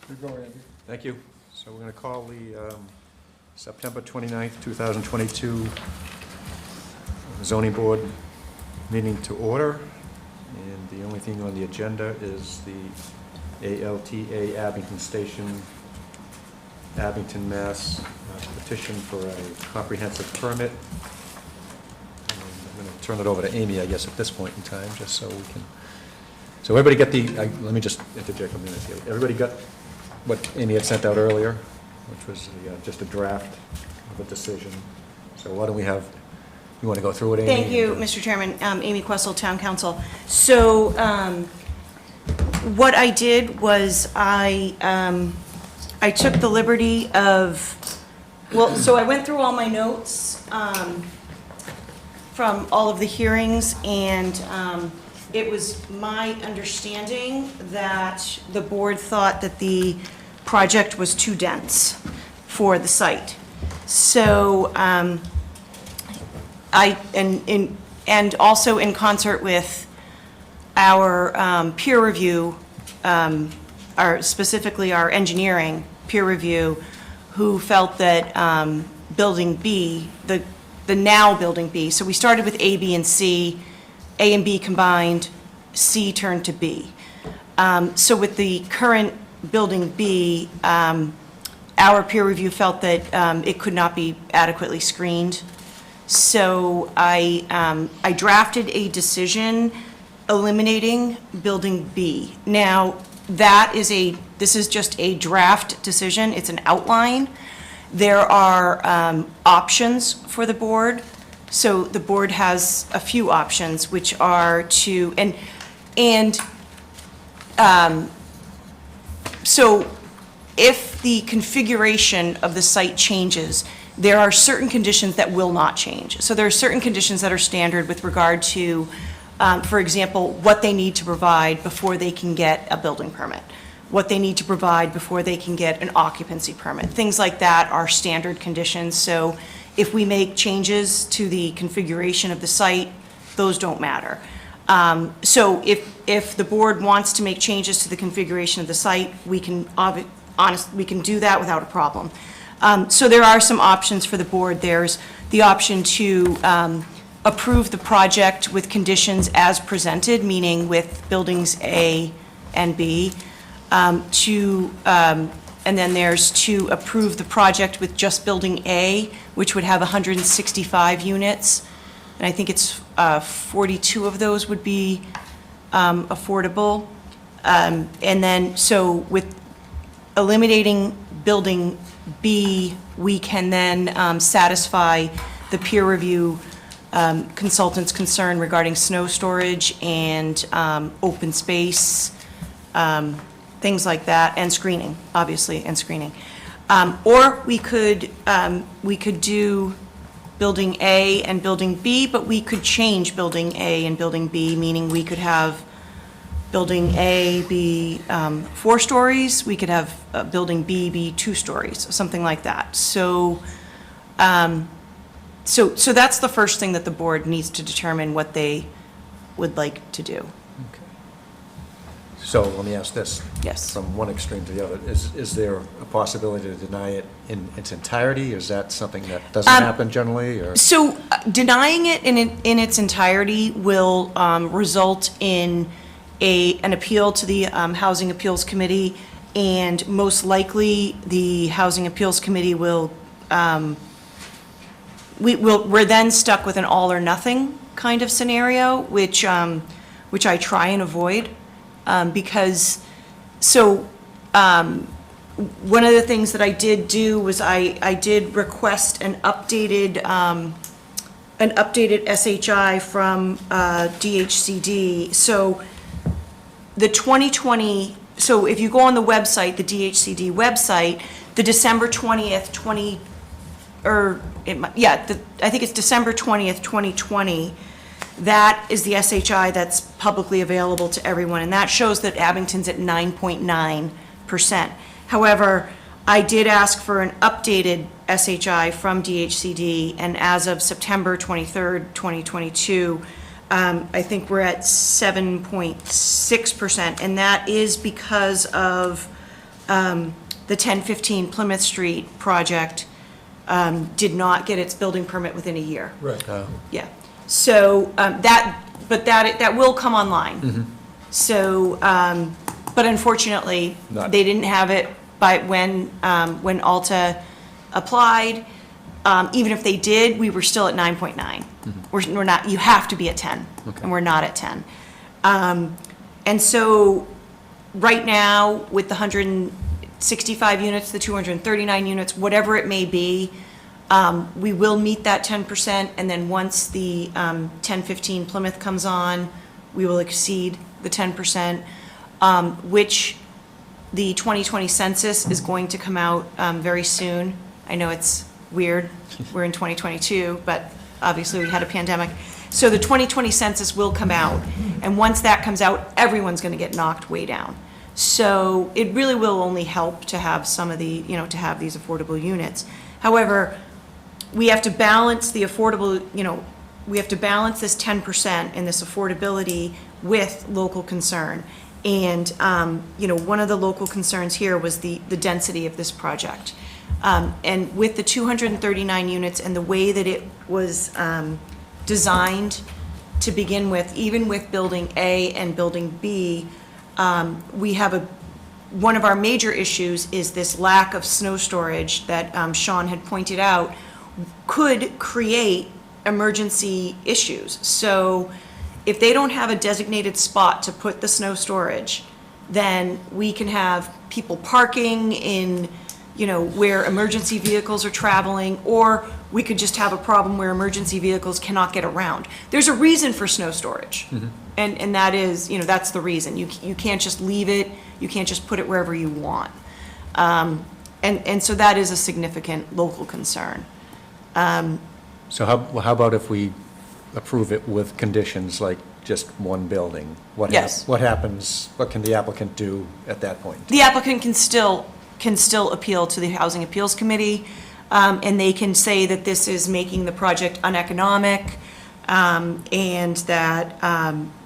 Good going, Andy. Thank you. So we're going to call the September 29th, 2022 zoning board meeting to order. And the only thing on the agenda is the ALTA Abington Station, Abington, Mass. Petition for a comprehensive permit. And I'm going to turn it over to Amy, I guess, at this point in time, just so we can. So everybody get let me just interject a minute here. Everybody got what Amy had sent out earlier, which was just a draft of a decision. So why don't we have, you want to go through it, Amy? Thank you, Mr. Chairman. Amy Questle, Town Council. So what I did was I took the liberty of, so I went through all my notes from all of the hearings, and it was my understanding that the board thought that the project was too dense for the site. So and also in concert with our peer review, specifically our engineering peer review, who felt that building B, the now building B, so we started with A, B, and C, A and B combined, C turned to B. So with the current building B, our peer review felt that it could not be adequately screened. So I drafted a decision eliminating building B. Now, this is just a draft decision, it's an outline. There are options for the board. So the board has a few options, which are to, so if the configuration of the site changes, there are certain conditions that will not change. So there are certain conditions that are standard with regard to, for example, what they need to provide before they can get a building permit, what they need to provide before they can get an occupancy permit. Things like that are standard conditions. So if we make changes to the configuration of the site, those don't matter. So if the board wants to make changes to the configuration of the site, we can do that without a problem. So there are some options for the board. There's the option to approve the project with conditions as presented, meaning with buildings A and B, and then there's to approve the project with just building A, which would have 165 units. And I think it's 42 of those would be affordable. And then, so with eliminating building B, we can then satisfy the peer review consultant's concern regarding snow storage and open space, things like that, and screening, obviously, and screening. Or we could do building A and building B, but we could change building A and building B, meaning we could have building A be 4 stories, we could have building B be 2 stories, something like that. So, so that's the first thing that the board needs to determine what they would like to do. Okay. So let me ask this. Yes. From one extreme to the other, is there a possibility to deny it in its entirety? Is that something that doesn't happen generally, or? So denying it in its entirety will result in an appeal to the Housing Appeals Committee, and most likely the Housing Appeals Committee will, we're then stuck with an all or nothing kind of scenario, which I try and avoid, because, so one of the things that I did do was I did request an updated SHI from DHCD. So the 2020, so if you go on the website, the DHCD website, the December 20th, I think it's December 20th, 2020, that is the SHI that's publicly available to everyone, and that shows that Abington's at 9.9%. However, I did ask for an updated SHI from DHCD, and as of September 23rd, 2022, I think we're at 7.6%, and that is because of the 1015 Plymouth Street project did not get its building permit within a year. Right. Yeah. So that will come online. So, but unfortunately, Not- they didn't have it by when Alta applied. Even if they did, we were still at 9.9. We're not, you have to be at 10, and we're not at 10. And so, right now, with the 165 units, the 239 units, whatever it may be, we will meet that 10%, and then once the 1015 Plymouth comes on, we will exceed the 10%, which the 2020 census is going to come out very soon. I know it's weird, we're in 2022, but obviously we had a pandemic. So the 2020 census will come out, and once that comes out, everyone's going to get knocked way down. So it really will only help to have some of the, to have these affordable units. However, we have to balance the affordable, we have to balance this 10% and this affordability with local concern. And, one of the local concerns here was the density of this project. And with the 239 units and the way that it was designed to begin with, even with Building A and Building B, we have one of our major issues is this lack of snow storage that Sean had pointed out could create emergency issues. So if they don't have a designated spot to put the snow storage, then we can have people parking in, where emergency vehicles are traveling, or we could just have a problem where emergency vehicles cannot get around. There's a reason for snow storage. And that is, that's the reason. You can't just leave it, you can't just put it wherever you want. And so that is a significant local concern. So how about if we approve it with conditions like just one building? Yes. What happens, what can the applicant do at that point? The applicant can still appeal to the Housing Appeals Committee, and they can say that this is making the project uneconomic, and that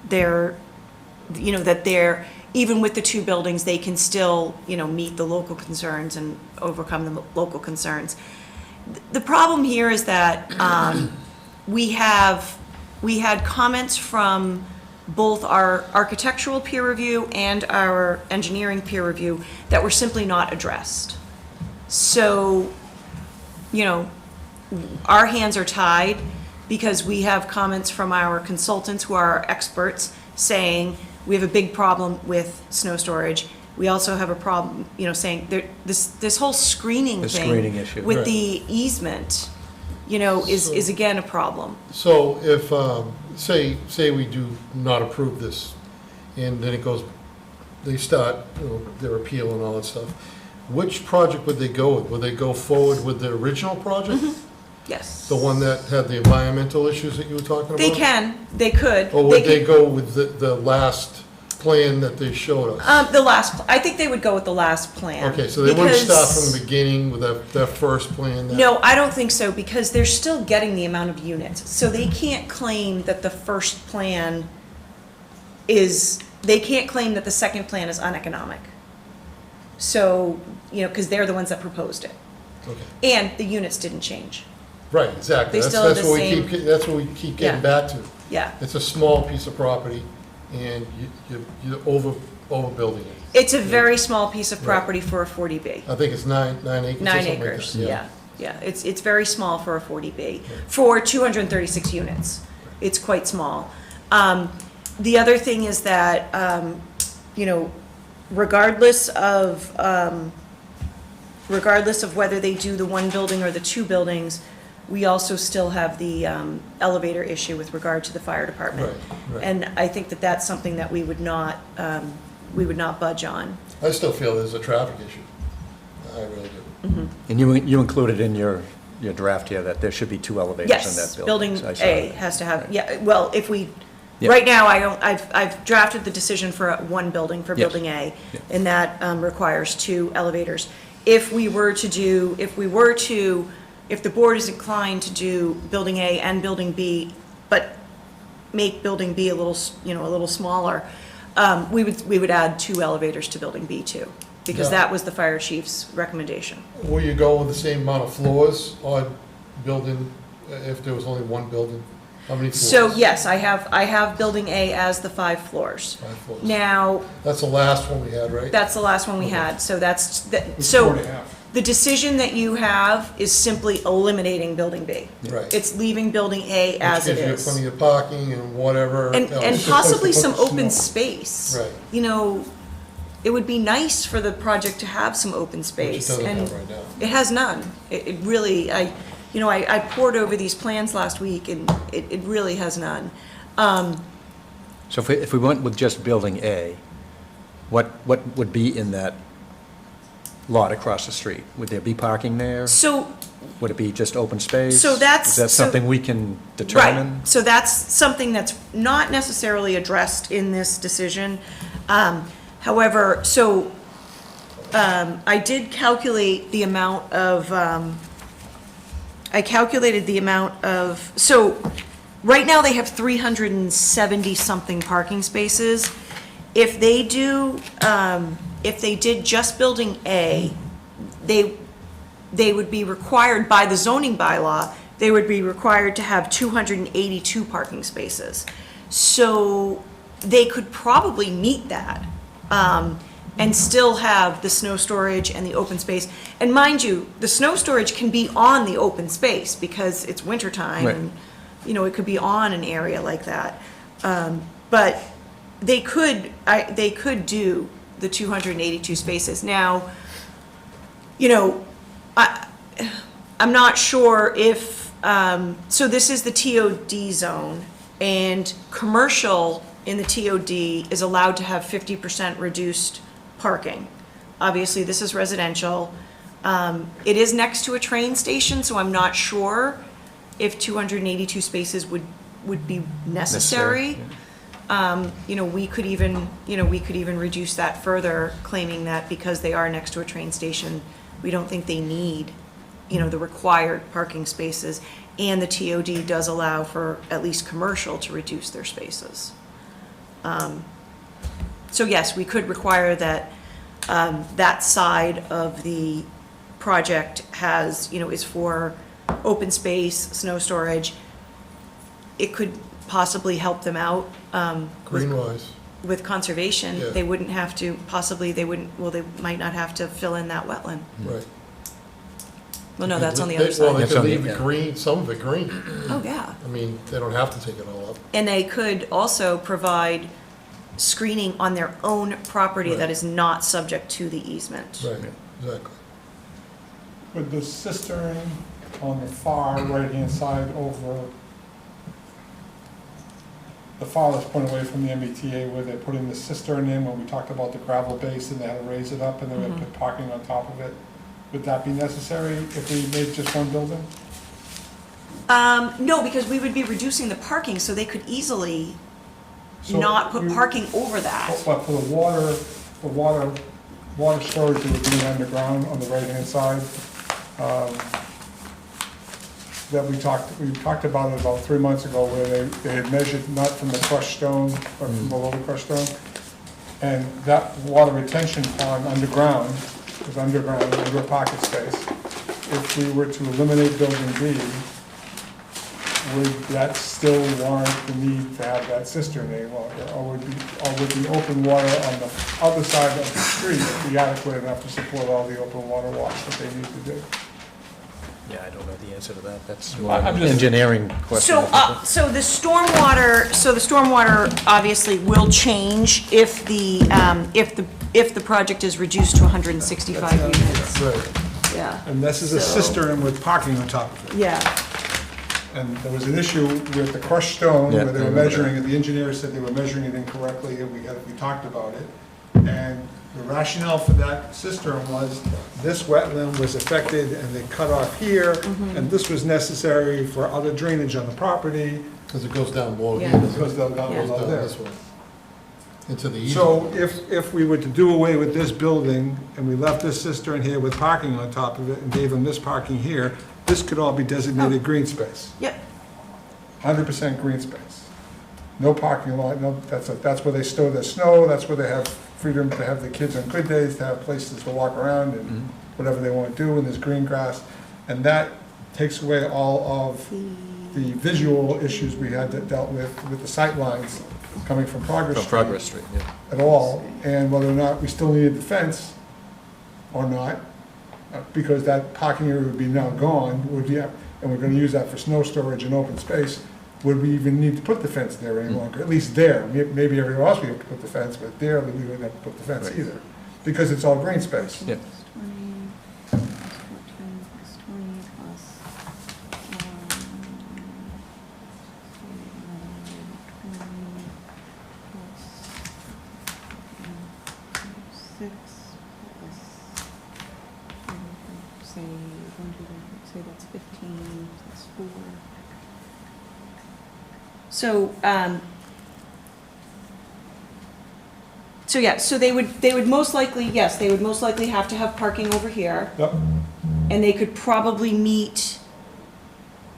they're, even with the two buildings, they can still, meet the local concerns and overcome the local concerns. The problem here is that we had comments from both our architectural peer review and our engineering peer review that were simply not addressed. So, our hands are tied because we have comments from our consultants who are our experts saying we have a big problem with snow storage. We also have a problem, saying this whole screening The thing screening issue. with Right. the easement, is again a problem. So if, say we do not approve this, and then it goes, they start, their appeal and all that stuff, which project would they go with? Would they go forward with the original project? Yes. The one that had the environmental issues that you were talking about? They could. Or would they could- go with the last plan that they showed us? I think they would go with the last plan. Okay, so they wouldn't start because- from the beginning with that first plan? that- No, I don't think so, because they're still getting the amount of units. So they can't claim that the first plan they can't claim that the second plan is uneconomic. So, because they're the ones that proposed it. Okay, And the units didn't change. right, exactly. They That's still have that's the what same- That's what we keep getting Yeah. back to. Yeah. It's a small piece of property, and you're overbuilding it. It's a very small piece of Right. property for a 40B. I think it's 9 acres or 9 something like that. acres, yeah. It's very small for a 40B. For 236 units, it's quite small. The other thing is that, regardless of whether they do the one building or the two buildings, we also still have the elevator issue with regard to the fire department. Right. And I think that that's something that we would not budge on. I still feel there's a traffic issue. I really do. And you included in your draft here that there should be two elevators in that Yes, building. building I saw A that. has to have, well, if we, Yeah. right now, I've drafted the decision for one building, for Yes. building A, Yeah. and that requires two elevators. If the board is inclined to do building A and building B, but make building B a little smaller, we would add two elevators to building B too. because Yeah. that was the fire chief's recommendation. Will you go with the same amount of floors on building, if there was only one building? How many floors? So, yes, I have building A as the 5 floors. 5 floors. Now, That's the last one we had, right? that's the last one we Okay. had, so that's, It's so 4.5. the decision that you have is simply eliminating building B. Right. It's leaving building A as it Which gives you is. plenty of parking and whatever And else. possibly Just a some place to put open the snow. space. Right. You know, it would be nice for the project to have some open Which it space. doesn't And have right now. it has none. It really, I pored over these plans last week, and it really has none. So if we went with just building A, what would be in that lot across the street? Would there be parking there? So, Would it be just open space? So that's- Is that so- something we can right, determine? so that's something that's not necessarily addressed in this decision. However, so, I did calculate the amount of, so, right now they have 370-something parking spaces. If they did just building A, they would be required by the zoning bylaw, they would be required to have 282 parking spaces. So they could probably meet that, and still have the snow storage and the open space. And mind you, the snow storage can be on the open space because it's wintertime. Right. And, you know, it could be on an area like that. But they could do the 282 spaces. Now, you know, I'm not sure if, so this is the TOD zone, and commercial in the TOD is allowed to have 50% reduced parking. Obviously, this is residential. It is next to a train station, so I'm not sure if 282 spaces would be necessary. You know, we could even reduce that further, claiming that because they are next to a train station, we don't think they need, you know, the required parking spaces. And the TOD does allow for at least commercial to reduce their spaces. So yes, we could require that, that side of the project has, you know, is for open space, snow storage. It could possibly help them out, Green-wise, with conservation. Yeah. They wouldn't have to, possibly, they might not have to fill in that wetland. right. Well, no, that's on the They- other Well, they side. That's on could the- leave yeah. it green, some of it green. Oh, yeah. I mean, they don't have to take it all up. And they could also provide screening on their own property that Right. is not subject to the easement. Right, exactly. With the cistern on the far right-hand side over the farthest point away from the MBTA where they're putting the cistern in, when we talked about the gravel base and they had to raise it up and they're gonna put parking on top of it. Would that be necessary if we made just one building? No, because we would be reducing the parking, so they could easily So not put we- parking over that. But for the water storage that would be underground on the right-hand side, that we talked about it about 3 months ago, where they had measured not from the crushed stone, but from below the crushed stone. And that water retention pond underground, was underground, under a pocket space. If we were to eliminate building B, would that still warrant the need to have that cistern any longer? Or would the open water on the other side of the street be adequate enough to support all the open water wash that they need to do? Yeah, I don't know the answer to that. That's I'm more of an just- engineering question. So the stormwater obviously will change if the project is reduced to 165 units. Right. Yeah, And this is a So- cistern with parking on top of it. yeah. And there was an issue with the crushed stone, Yeah, where they I were remember measuring it, the engineer said they were measuring it incorrectly, and we talked about it. And the rationale for that cistern was, this wetland was affected, and they cut off here, and this was necessary for other drainage on the property, Because it goes down below here. Yeah. doesn't it? because they'll go Yeah. Goes below down there. this way. Into the east. So if we were to do away with this building, and we left this cistern here with parking on top of it, and gave them this parking here, this could all be designated green space. Yep, 100% green space. No parking lot, no, that's where they store their snow, that's where they have freedom to have the kids on good days, to have places to walk around and whatever they want to do, and there's green grass. And that takes away all of the visual issues we had that dealt with the sight lines coming from Progress From Street Progress Street, yeah. at all, and whether or not we still needed the fence or not, because that parking area would be now gone, and we're gonna use that for snow storage and open space, would we even need to put the fence there any longer? At least there, maybe everywhere else we have to put the fence, but there, we wouldn't have to put the fence Right. either, because it's all green space. Yeah. 20 plus 14 plus 20 plus, 6 plus, say that's 15 plus 4. So yeah, so they would most likely, yes, they would most likely have to have parking over here, Yep. and they could probably meet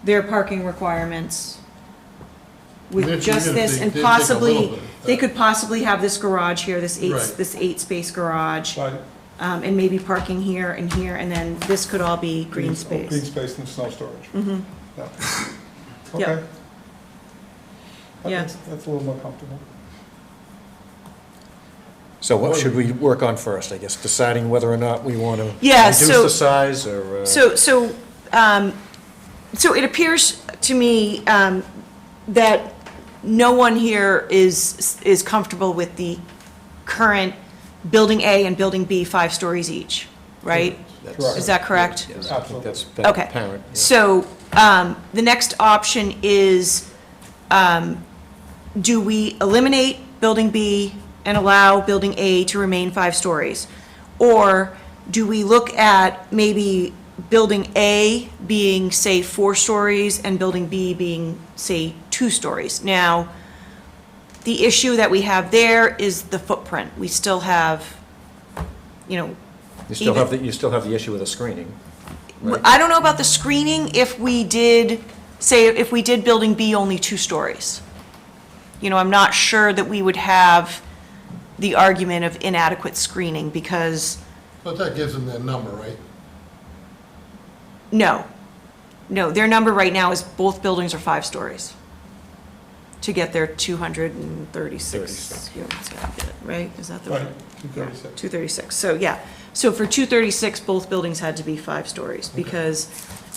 their parking requirements with Even if- just even if this, they and did take a little possibly, bit, they could possibly have this garage here, this Right. eight space garage, Right. and maybe parking here, and then this could all be green Green space. space and snow storage. Mhm. Yeah. Yeah. Okay. Yeah. That's a little more comfortable. So what should we work on first, I guess, deciding whether or not we want to Yeah, reduce so- the size, or? So it appears to me that no one here is comfortable with the current Building A and Building B 5 stories each, right? That's- Correct. Is that correct? Yes, I think Absolutely. that's been Okay. apparent. yeah. So the next option is, do we eliminate Building B and allow Building A to remain 5 stories? Or do we look at maybe Building A being, say, 4 stories and Building B being, say, 2 stories? Now, the issue that we have there is the footprint. We still have, you know, You still have the issue with the screening, right? I don't know about the screening if we did, say, if we did Building B only 2 stories. You know, I'm not sure that we would have the argument of inadequate screening, because, But that gives them that number, right? no. No, their number right now is both buildings are 5 stories to get their 236 units, right? Is that the? Right, 236. 236, so yeah. So for 236, both buildings had to be 5 stories, because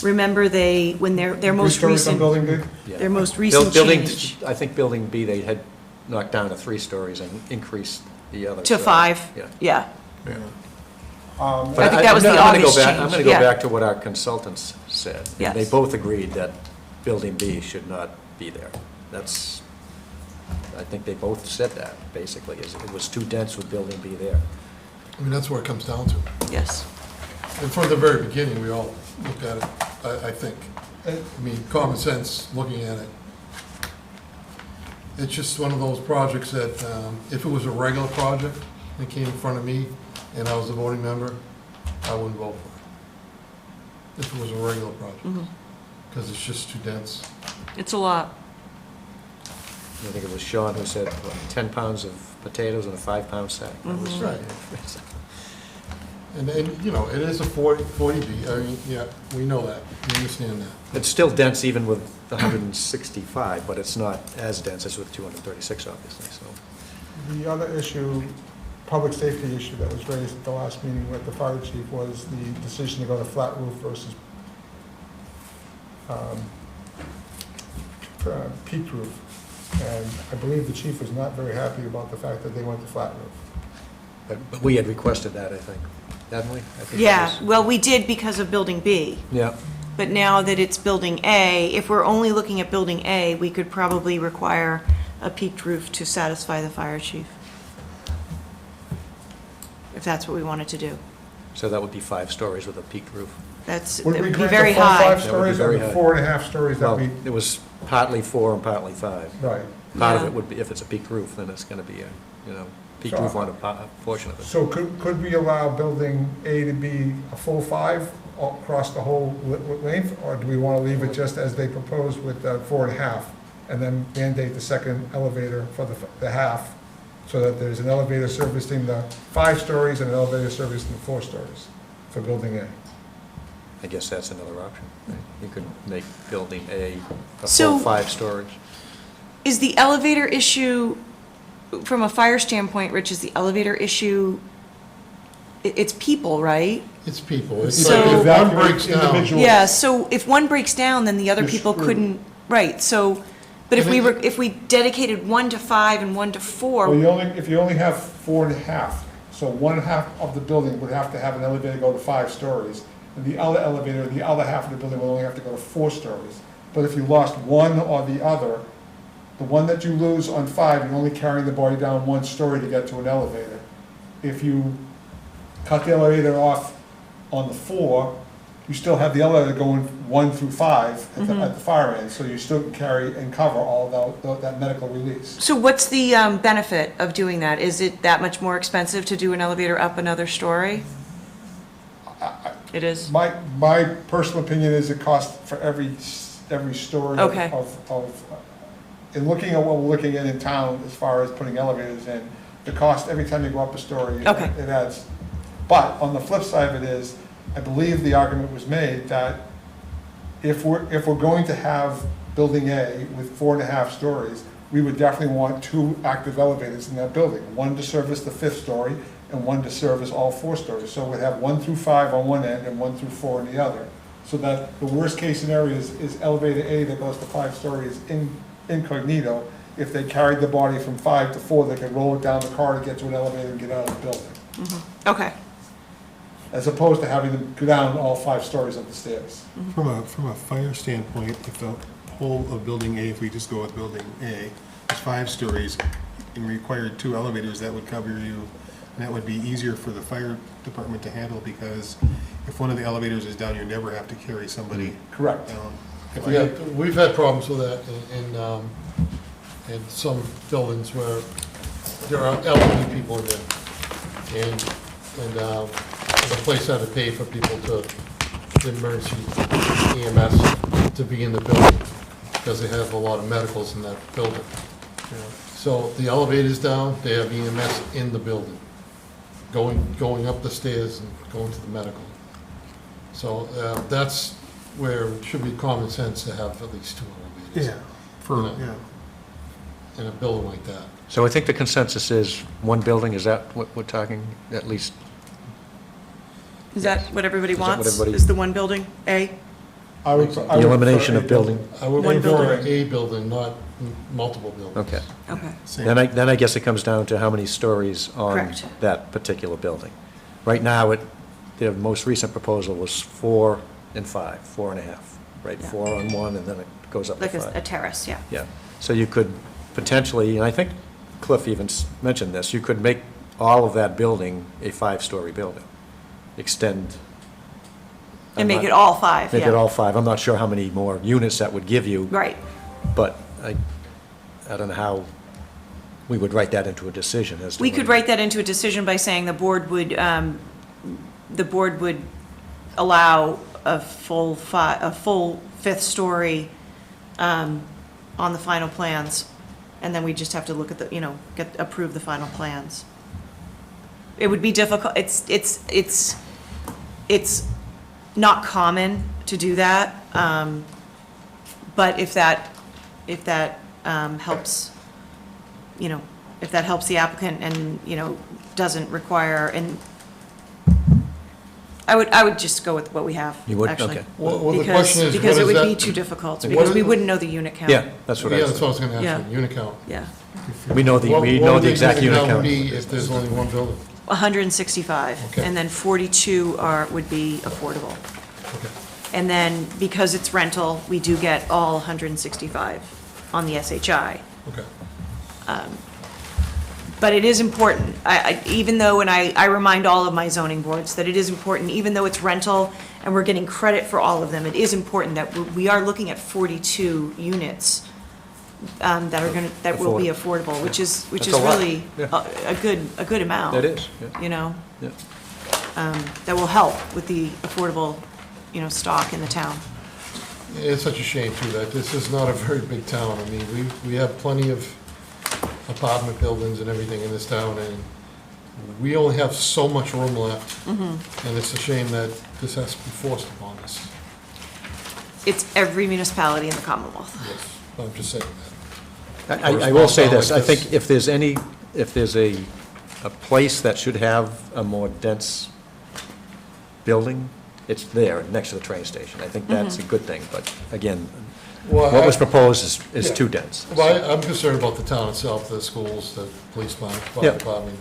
remember when their most 3 stories on recent, Building B? Yeah. their most recent Building- change I think Building B, they had knocked down to 3 stories and increased the other. to 5, Yeah. yeah. But I think that was the I'm gonna go August back- change, I'm going to yeah. go back to what our consultants said. Yes. They both agreed that Building B should not be there. That's, I think they both said that, basically, is it was too dense with Building B there. I mean, that's where it comes down to. Yes. And from the very beginning, we all looked at it, I think. I mean, common sense, looking at it. It's just one of those projects that, if it was a regular project that came in front of me and I was a voting member, I wouldn't vote for it. If it was a regular project, because it's just too dense. It's a lot. I think it was Sean who said, what, 10 pounds of potatoes in a 5-pound sack. That was- Right. And, you know, it is a 40B, I mean, yeah, we know that, we understand that. It's still dense even with the 165, but it's not as dense as with 236, obviously, so. The other issue, public safety issue that was raised at the last meeting with the fire chief was the decision to go to flat roof versus peaked roof. And I believe the chief was not very happy about the fact that they went to flat roof. But we had requested that, I think, hadn't we? I think it Yeah, was- well, we did because of Building B, Yeah, but now that it's Building A, if we're only looking at Building A, we could probably require a peaked roof to satisfy the fire chief, if that's what we wanted to do. so that would be 5 stories with a peaked roof. That Would we would be grant very the full 5 high. That would be stories or very the high. 4.5 stories that Well, we, it was partly 4 and partly 5. right. Part of Yeah. it would be, if it's a peaked roof, then it's going to be a, peaked So- roof on a portion of it. So could we allow Building A to be a full 5 across the whole length? Or do we want to leave it just as they proposed with the 4.5? And then mandate the second elevator for the half so that there's an elevator servicing the 5 stories and an elevator servicing the 4 stories for building A. I guess that's another option. Right? You could make building A a So- full 5 storage. Is the elevator issue, from a fire standpoint, Rich, is the elevator issue, it's people, right? It's people. It's So- like if one breaks down, Individual- Yeah, so if one breaks down, then the other You're people screwed. couldn't, right, so, but if And we it- were, if we dedicated 1 to 5 and 1 to 4, Well, if you only have 4.5, so 1/2 of the building would have to have an elevator go to 5 stories, and the other elevator, the other half of the building will only have to go to 4 stories. But if you lost one or the other, the one that you lose on 5, you're only carrying the body down 1 story to get to an elevator. If you cut the elevator off on the 4, you still have the elevator going 1 through 5 at the far end, so you still can carry and cover all that medical release. so what's the benefit of doing that? Is it that much more expensive to do an elevator up another story? It is? My personal opinion is it costs for every story Okay. in looking at what we're looking at in town as far as putting elevators in, the cost every time you go up a story, Okay. it adds. But on the flip side of it is, I believe the argument was made that if we're going to have building A with 4.5 stories, we would definitely want 2 active elevators in that building, one to service the 5th story and one to service all 4 stories. So we'd have 1 through 5 on one end and 1 through 4 on the other. So that the worst case scenario is elevator A that goes to 5 stories incognito. If they carried the body from 5 to 4, they could roll it down the car to get to an elevator and get out of the building. Okay, As opposed to having them go down all 5 stories of the stairs. From a fire standpoint, if the whole of building A, if we just go with building A, is 5 stories and required 2 elevators, that would cover you, and that would be easier for the fire department to handle, because if one of the elevators is down, you never have to carry somebody Correct. down. we've had problems with that in some buildings where there are elderly people in there. And the place had to pay for people the emergency EMS to be in the building, because they have a lot of medicals in that building. So the elevator's down, they have EMS in the building, going up the stairs and going to the medical. So that's where it should be common sense to have at least 2 elevators. Yeah. In a building like that. So I think the consensus is 1 building, is that what we're talking, at least? is that what everybody Is that what wants? everybody- Is the 1 building A? I would The elimination of building? I would One prefer building. a building, not multiple buildings. Okay. Okay, Same. Then I guess it comes down to how many stories on Correct. that particular building. Right now, the most recent proposal was 4 and 5, 4.5, right? Yeah. 4 on one, and then it goes up to like 5. a terrace, yeah. Yeah, so you could potentially, and I think Cliff even mentioned this, you could make all of that building a 5-story building, extend. And make it all 5, yeah. Make it all 5. I'm not sure how many more units that would give you, Right, but I don't know how we would write that into a decision as to. we could write that into a decision by saying the board would allow a full 5th story on the final plans, and then we just have to look at approve the final plans. It would be difficult, it's not common to do that, but if that helps, if that helps the applicant and, doesn't require, and I would just go with what we have, You would? actually. Okay. Well, the question is, Because what it is would be that? too difficult, What because is- we wouldn't know the unit count. Yeah, that's what I Yeah, was that's what I thinking. was gonna ask you, Yeah. unit count. Yeah, We know the exact unit count. What would be if there's only 1 building? 165, Okay. and then 42 would be affordable. Okay. And then, because it's rental, we do get all 165 on the SHI. Okay. But it is important, even though, and I remind all of my zoning boards that it is important, even though it's rental and we're getting credit for all of them, it is important that we are looking at 42 units that will be affordable, which is That's a lot. really Yeah. a good amount. That is, yeah. You know, Yeah. that will help with the affordable, stock in the town. It's such a shame too, that this is not a very big town. I mean, we have plenty of apartment buildings and everything in this town, and we only have so much room left. And it's a shame that this has to be forced upon us. It's every municipality in the Commonwealth. Yes, I'm just saying that. I will say this, I Like this. think if there's a place that should have a more dense building, it's there, next to the train station. I think that's a good thing, but again, Well, what was I- proposed is Yeah. too dense. Well, I'm concerned about the town itself, the schools, the police department, fire Yep. department,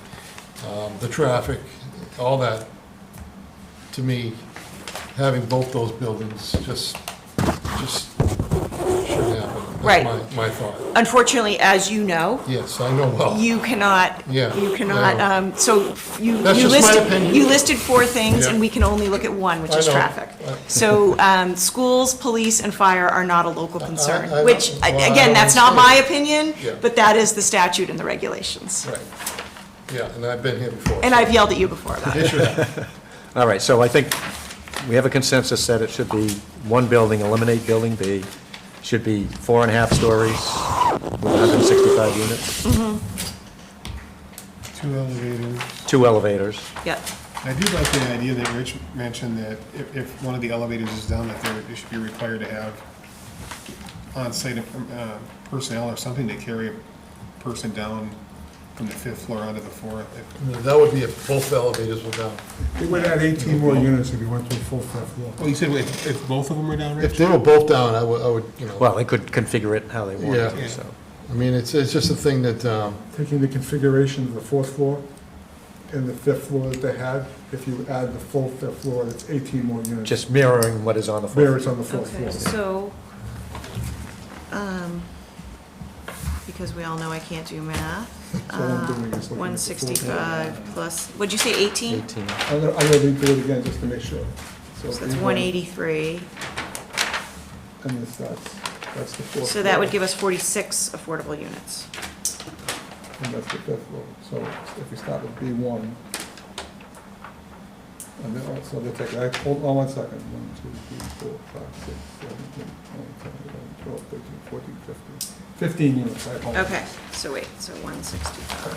the traffic, all that. To me, having both those buildings just shouldn't happen. Right. That's my thought. Unfortunately, as you know, Yes, I know well. you cannot, Yeah, you I cannot, know. so you That's just my listed, opinion. you listed 4 things, and Yeah. we can only look at one, which I is know. traffic. So, schools, police, and fire are not a local concern, I- which, well, I again, don't that's not my understand. opinion, Yeah. but that is the statute and the regulations. Right. Yeah, and I've been here before. And so I've yelled at you before about it. It should happen. All right, so I think we have a consensus that it should be one building, eliminate Building B, should be 4.5 stories with 165 units, 2 elevators. 2 elevators. Yep. I do like the idea that Rich mentioned that if one of the elevators is down, that they should be required to have on-site personnel or something to carry a person down from the 5th floor onto the 4th. That would be if both elevators were down. It would add 18 more units if you went to a full 5th floor. Oh, you said if both of them were down, If Rich? they were both down, I would, Well, they could configure it how they wanted Yeah. to, so. I mean, it's just a thing that, Taking the configuration of the 4th floor and the 5th floor that they had, if you add the full 5th floor, it's 18 more units. Just mirroring what is on the There floor. it's on the 4th Okay, floor. so, because we all know I can't do math, So what I'm doing is looking at the 165 plus, what'd you say, 18? 18. I'm gonna read through it again just to make sure. So that's you have- 183. And that's the 4th. So that would give us 46 affordable units. And that's the 5th floor. So if we start with B1. And then, so they take, hold on 1 second. 1, 2, 3, 4, 5, 6, 7, 8, 9, 10, 11, 12, 13, 14, 15. 15 units, I apologize. Okay, so wait, so 165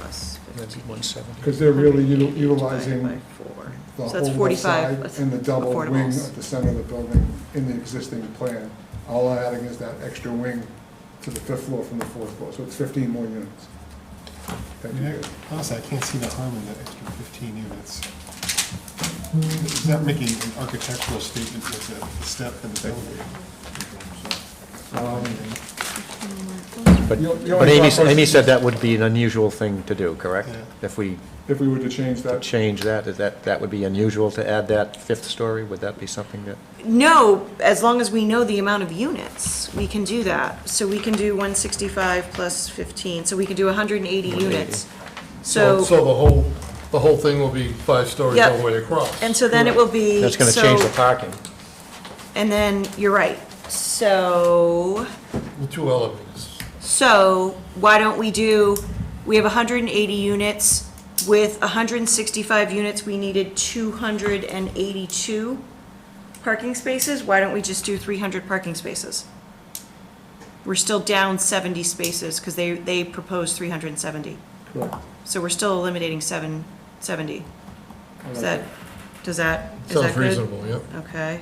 plus That'd be 15. 170. Because they're really Divided utilizing by 4. the So that's whole 45 side and the double wing affordables. at the center of the building in the existing plan. All adding is that extra wing to the 5th floor from the 4th floor, so it's 15 more units. Thank you. Honestly, I can't see the harm in that extra 15 units. It's not making an architectural statement with the step and the building. But The only but Amy thought Amy process said is- that would be an unusual thing to do, correct? Yeah. If we If we were to change that, change that, that would be unusual to add that 5th story? Would that be something that? No, as long as we know the amount of units, we can do that. So we can do 165 plus 15, so we can do 180 units. so So, the whole thing will be 5 stories Yep. all the way across. and so then it will be. That's going to so- change the parking. And then, you're right. So, With 2 elevators. why don't we do, we have 180 units. With 165 units, we needed 282 parking spaces. Why don't we just do 300 parking spaces? We're still down 70 spaces because they proposed 370. correct. So we're still eliminating 770. Is that, is that Sounds good? reasonable, yep. Okay.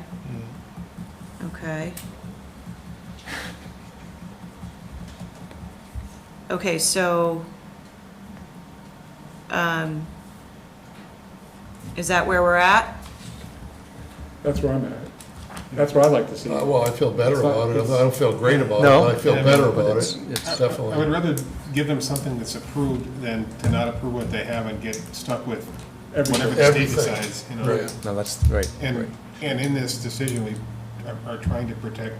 Okay. Okay, so, is that where we're at? That's where I'm at. That's where I'd like to see. Well, I feel better It's not- about it. it's- I don't feel great about it, No. but I feel Yeah, better but about it's- it. it's- I would Definitely. rather give them something that's approved than to not approve what they have and get stuck with whatever the state Everything. decides, you know? Right. No, that's right. And in this decision, we are trying to protect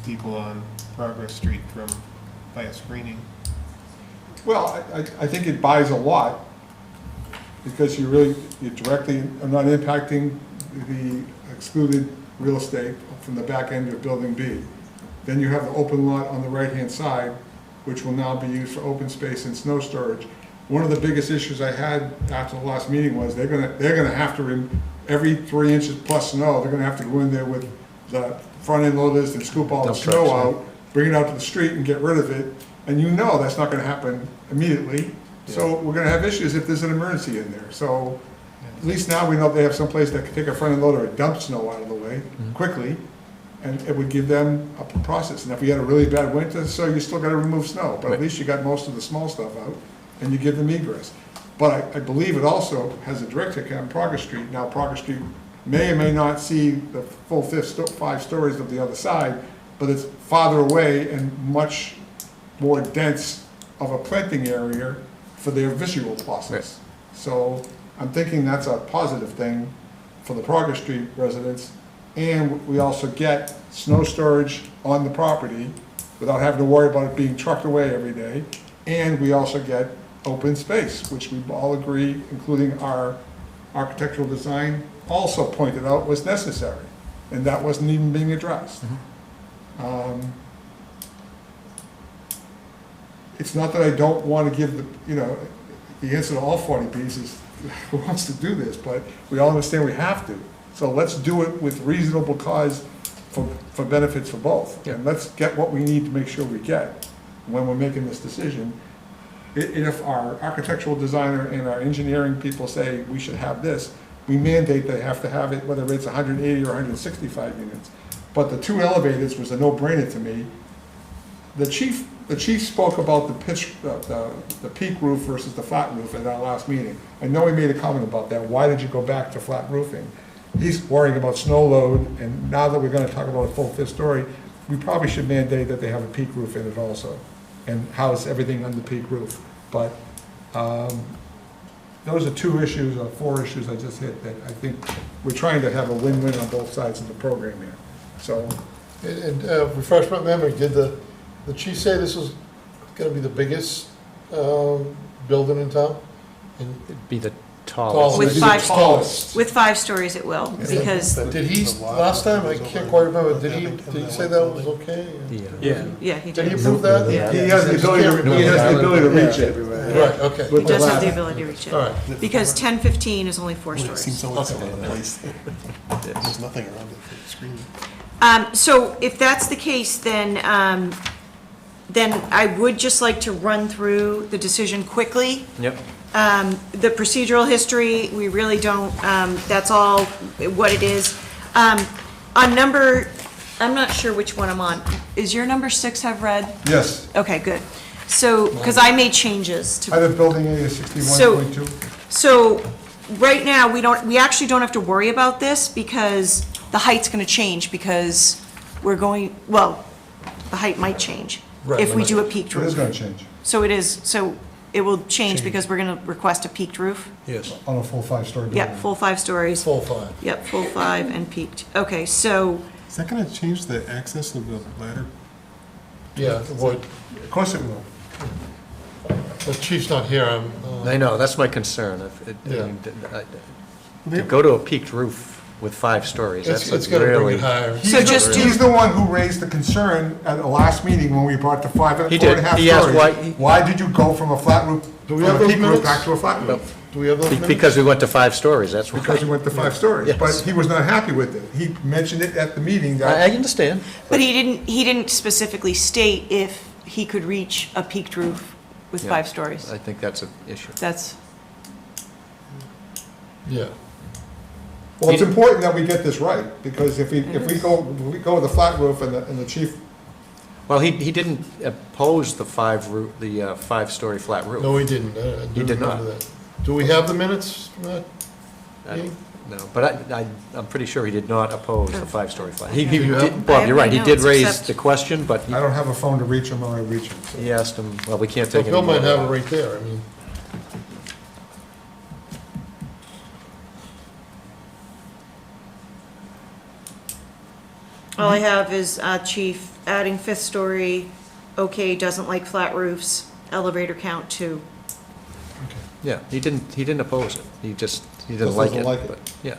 people on Progress Street by a screening. Well, I think it buys a lot, because you're directly, are not impacting the excluded real estate from the back end of Building B. Then you have the open lot on the right-hand side, which will now be used for open space and snow storage. One of the biggest issues I had after the last meeting was they're gonna have to, every 3 inches plus snow, they're gonna have to go in there with the front end loaders and scoop all the Dump snow trucks, yeah. out, bring it out to the street and get rid of it, And you know that's not gonna happen immediately, so we're gonna have issues if there's an emergency in there. So at least now we know they have some place that can take a front end loader and dump snow out of the way quickly, and it would give them a process. And if we had a really bad winter, so you still gotta remove snow, but at Right. least you got most of the small stuff out, and you give them egress. But I believe it also has a direct hit on Progress Street. Now, Progress Street may or may not see the full 5 stories of the other side, but it's farther away and much more dense of a planting area for their visual process. So I'm thinking that's a positive thing for the Progress Street residents. And we also get snow storage on the property without having to worry about it being trucked away every day. And we also get open space, which we all agree, including our architectural design, also pointed out was necessary. And that wasn't even being addressed. It's not that I don't want to give the answer to all 40 Bs is who wants to do this, but we all understand we have to. So let's do it with reasonable cause for benefits for both. And let's get what we need to make sure we get when we're making this decision. If our architectural designer and our engineering people say we should have this, we mandate they have to have it, whether it's 180 or 165 units. But the 2 elevators was a no-brainer to me. The chief spoke about the peak roof versus the flat roof at our last meeting. I know he made a comment about that. Why did you go back to flat roofing? He's worrying about snow load, and now that we're gonna talk about a full 5th story, we probably should mandate that they have a peak roof in it also, and house everything on the peak roof. But those are 2 issues, or 4 issues I just hit, that I think we're trying to have a win-win on both sides of the program here. So, And refresh my memory, did the chief say this was gonna be the biggest building in town? And It'd be the tallest? tallest. With It'd be 5 the tallest. With 5 stories it will, because, Did he, last time, I can't quite remember, did he say that was okay? Yeah. yeah, he Did he did. approve that? Yeah. he has the ability to reach it. Right, okay. He does have the ability to reach All it. right. Because 1015 is only 4 Well, it seems stories. so much of a place. There's nothing around it for the screen. So if that's the case, then I would just like to run through the decision quickly. Yep. The procedural history, we really don't, that's all what it is. On number, I'm not sure which one I'm on. Is your number 6 have read? Yes, Okay, good. So, because I made changes to. private building area 61.2. So, right now, we actually don't have to worry about this because the height's gonna change because we're going, well, the height might change Right, if we might. do a peaked It is roof. gonna change So it will change because we're gonna request a peaked roof. Yes, on a full 5-story building. Yep, full 5 stories. full 5. Yep, full 5 and peaked. Okay, so, Is that gonna change the access of the ladder? Yeah, would. Of course it will. The chief's not here, I know, that's my concern. Yeah. To go to a peaked roof with 5 stories, it's that's gonna bring really. it higher. So just do- He's the one who raised the concern at the last meeting when we brought the 5 He and 4.5 did. He asked stories. Why did you go from a flat roof, Do from we have a those peak roof minutes? back to a flat roof? Do we have those minutes? Because we went to 5 stories, that's why. Because he went to 5 stories, Yes. but he was not happy with it. He mentioned it at the meeting I that, understand. but he didn't specifically state if he could reach a peaked roof with Yeah. 5 stories. I think that's an issue. That's, Yeah. well, it's important that we get this right, because if we go with the flat roof and the chief, Well, he didn't oppose the 5-story flat roof. No, he didn't. I do He did not. remember that. Do we have the minutes from that? I don't know, but I'm pretty sure he did not oppose the 5-story flat. He You have them? did, Bob, you're right, he I have did my notes, raise except- the question, but I don't have a phone to reach him, or I reach him. so. he asked him, well, we can't So take any Bill more. might have it right there, I mean. all I have is, chief adding 5th story, okay, doesn't like flat roofs, elevator count 2. Yeah, he didn't oppose it, he didn't Just like doesn't it, like it. but, yeah.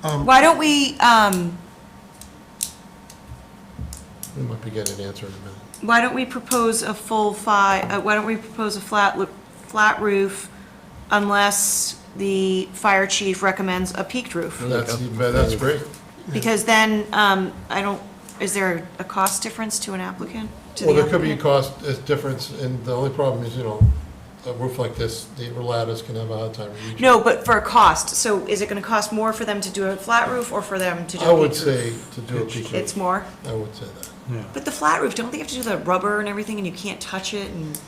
Why don't we, We might be getting an answer in a minute. why don't we propose a full 5, why don't we propose a flat roof unless the fire chief recommends a peaked roof? That's great. Because then, is there a cost difference to an applicant? to the Well, there could be a applicant? cost difference, and the only problem is, a roof like this, the ladders can have a hard time reaching. No, but for a cost, so is it gonna cost more for them to do a flat roof or for them to do a I would peaked say roof? to do a peak roof. It's more? I would say that. But the flat roof, don't they have to do the rubber and everything and you can't touch it and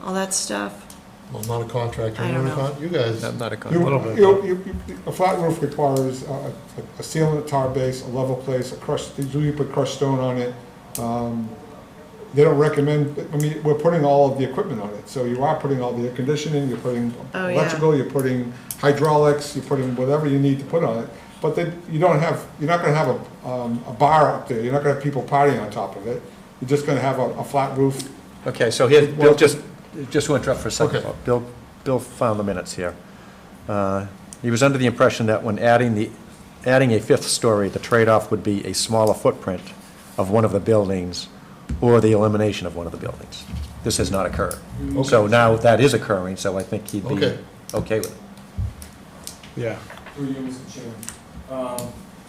all that stuff? Well, I'm not a contractor. I don't You're a know. You guys, I'm not a You- con- A flat roof requires a sealant tar base, a level place, a crushed, usually you put crushed stone on it. They don't recommend, we're putting all of the equipment on it, so you are putting all the air conditioning, you're putting Oh, yeah. electrical, you're putting hydraulics, you're putting whatever you need to put on it. But then, you're not gonna have a bar up there, you're not gonna have people partying on top of it. You're just gonna have a flat roof. Okay, so here, Bill, just to interrupt for a second. Okay. Bill found the minutes here. He was under the impression that when adding a fifth story, the trade-off would be a smaller footprint of one of the buildings or the elimination of one of the buildings. This has not occurred. So now that is occurring, so I think he'd be Okay. okay with it. Yeah. Through you, Mr. Chairman.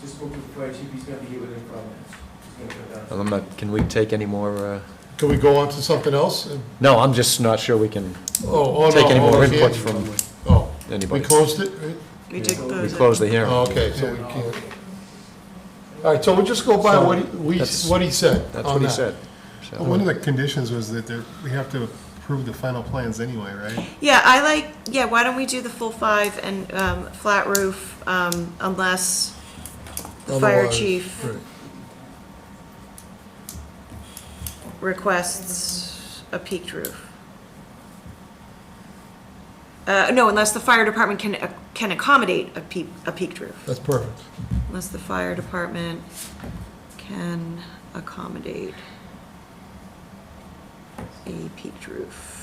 Just spoke to the fire chief, he's gonna be here within 5 minutes. He's gonna put down. I'm not, can we take any more, can we go on to something else? no, I'm just not sure we can Oh, no. take any more oh, input yeah. from Oh, we anybody. closed it, right? We did We close it. close the hearing. Oh, okay, so we can't. All right, so we'll just go by That's- what he said That's on what he that. said. Well, one of the conditions was that we have to approve the final plans anyway, right? Yeah, why don't we do the full 5 and flat roof unless the fire Otherwise, chief right. requests a peaked roof. No, unless the fire department can accommodate a peaked roof. That's perfect. Unless the fire department can accommodate a peaked roof.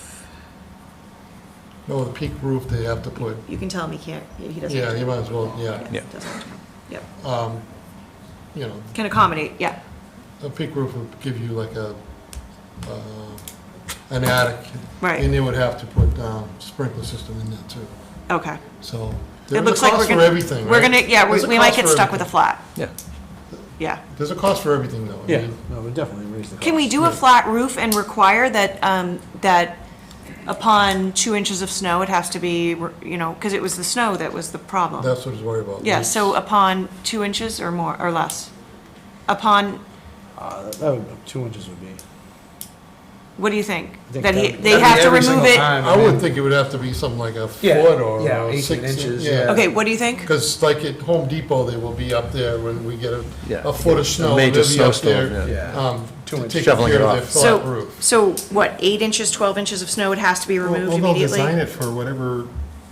No, the peak roof, they have to put, You can tell him he can't, he doesn't. yeah, have to. you might as well, yeah. Yeah. Doesn't have to. Yep, You know, can accommodate, yeah, a peak roof would give you like an attic. right, And they would have to put sprinkler system in there too. okay. So It there's a looks like we're cost for gonna, everything, we're right? gonna, yeah, There's a we might cost get for stuck with a everything. flat, Yeah. yeah. There's a cost for everything though. I Yeah, mean, no, we definitely raised the cost. Can we do a flat roof and require that, that upon 2 inches of snow, it has to be, because it was the snow that was the problem? That's what he's worried about. Yeah, leaks. so upon 2 inches or more, or less? Upon, That would, 2 inches would be. what do you think? I think That that'd they be have to every remove single it? time, I mean, would think it would have to be something like a Yeah, foot or yeah, 6 18 inches, yeah. Okay, what do you think? Because like at Home Depot, they will be up there when we get Yeah. a foot of snow. major they'll be up snowstorm, there, yeah. To 2 take inches. Shoveling care it of their off. flat roof. So what, 8 inches, 12 inches of snow, it has to be removed Well, they'll immediately? design it for whatever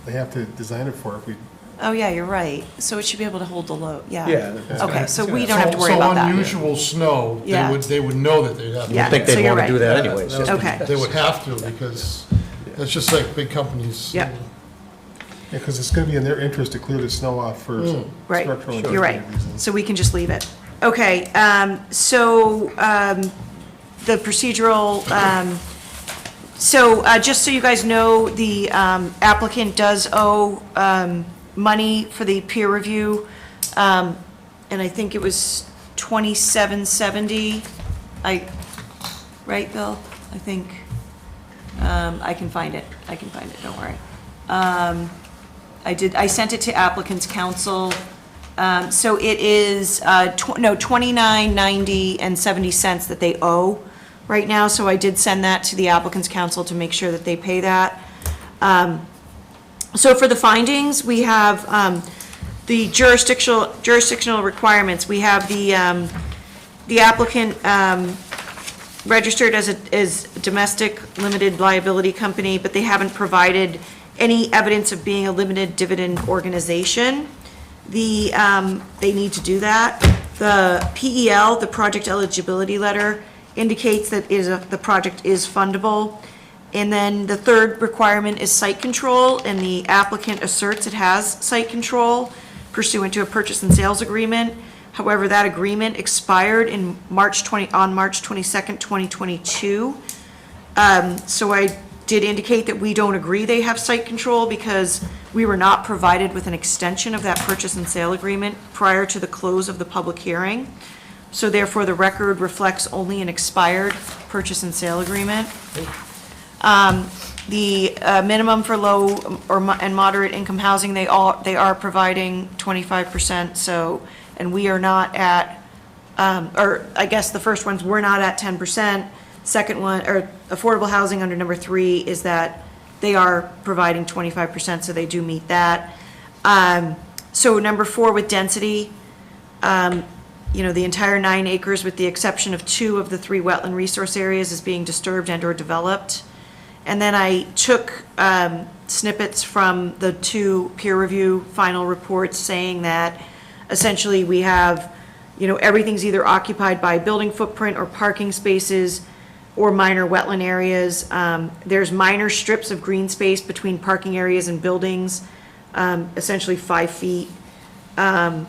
they have to design it for. If we, Oh, yeah, you're right. So it should be able to hold the load, yeah. Yeah. Okay, so we don't have to worry So about that. unusual snow, Yeah. they would know that they'd have to. Yeah. I think so they'd you're want to do right. that anyways. just- Okay, They would have to because it's just like big companies. Yep. yeah, because it's going to be in their interest to clear the snow off for right, structural. you're right. integrity reasons. So we can just leave it. Okay, the procedural, just so you guys know, the applicant does owe money for the peer review, and I think it was $27.70. Right, Bill? I think, I can find it, don't worry. I sent it to applicant's counsel. So it is, $29.90 and 70 cents that they owe right now, so I did send that to the applicant's counsel to make sure that they pay that. So for the findings, we have the jurisdictional requirements. We have the applicant registered as a domestic limited liability company, but they haven't provided any evidence of being a limited dividend organization. They need to do that. The PEL, the project eligibility letter, indicates that the project is fundable. And then the third requirement is site control, and the applicant asserts it has site control pursuant to a purchase and sales agreement. However, that agreement expired on March 22nd, 2022. So I did indicate that we don't agree they have site control because we were not provided with an extension of that purchase and sale agreement prior to the close of the public hearing. So therefore, the record reflects only an expired purchase and sale agreement. The minimum for low and moderate income housing, they are providing 25%, so, and we are not at, or I guess the first ones, we're not at 10%. Second one, or affordable housing under number 3 is that they are providing 25%, so they do meet that. So number 4 with density, the entire 9 acres, with the exception of 2 of the 3 wetland resource areas, is being disturbed and/or developed. And then I took snippets from the 2 peer review final reports saying that essentially we have, everything's either occupied by building footprint or parking spaces or minor wetland areas. There's minor strips of green space between parking areas and buildings, essentially 5 feet. And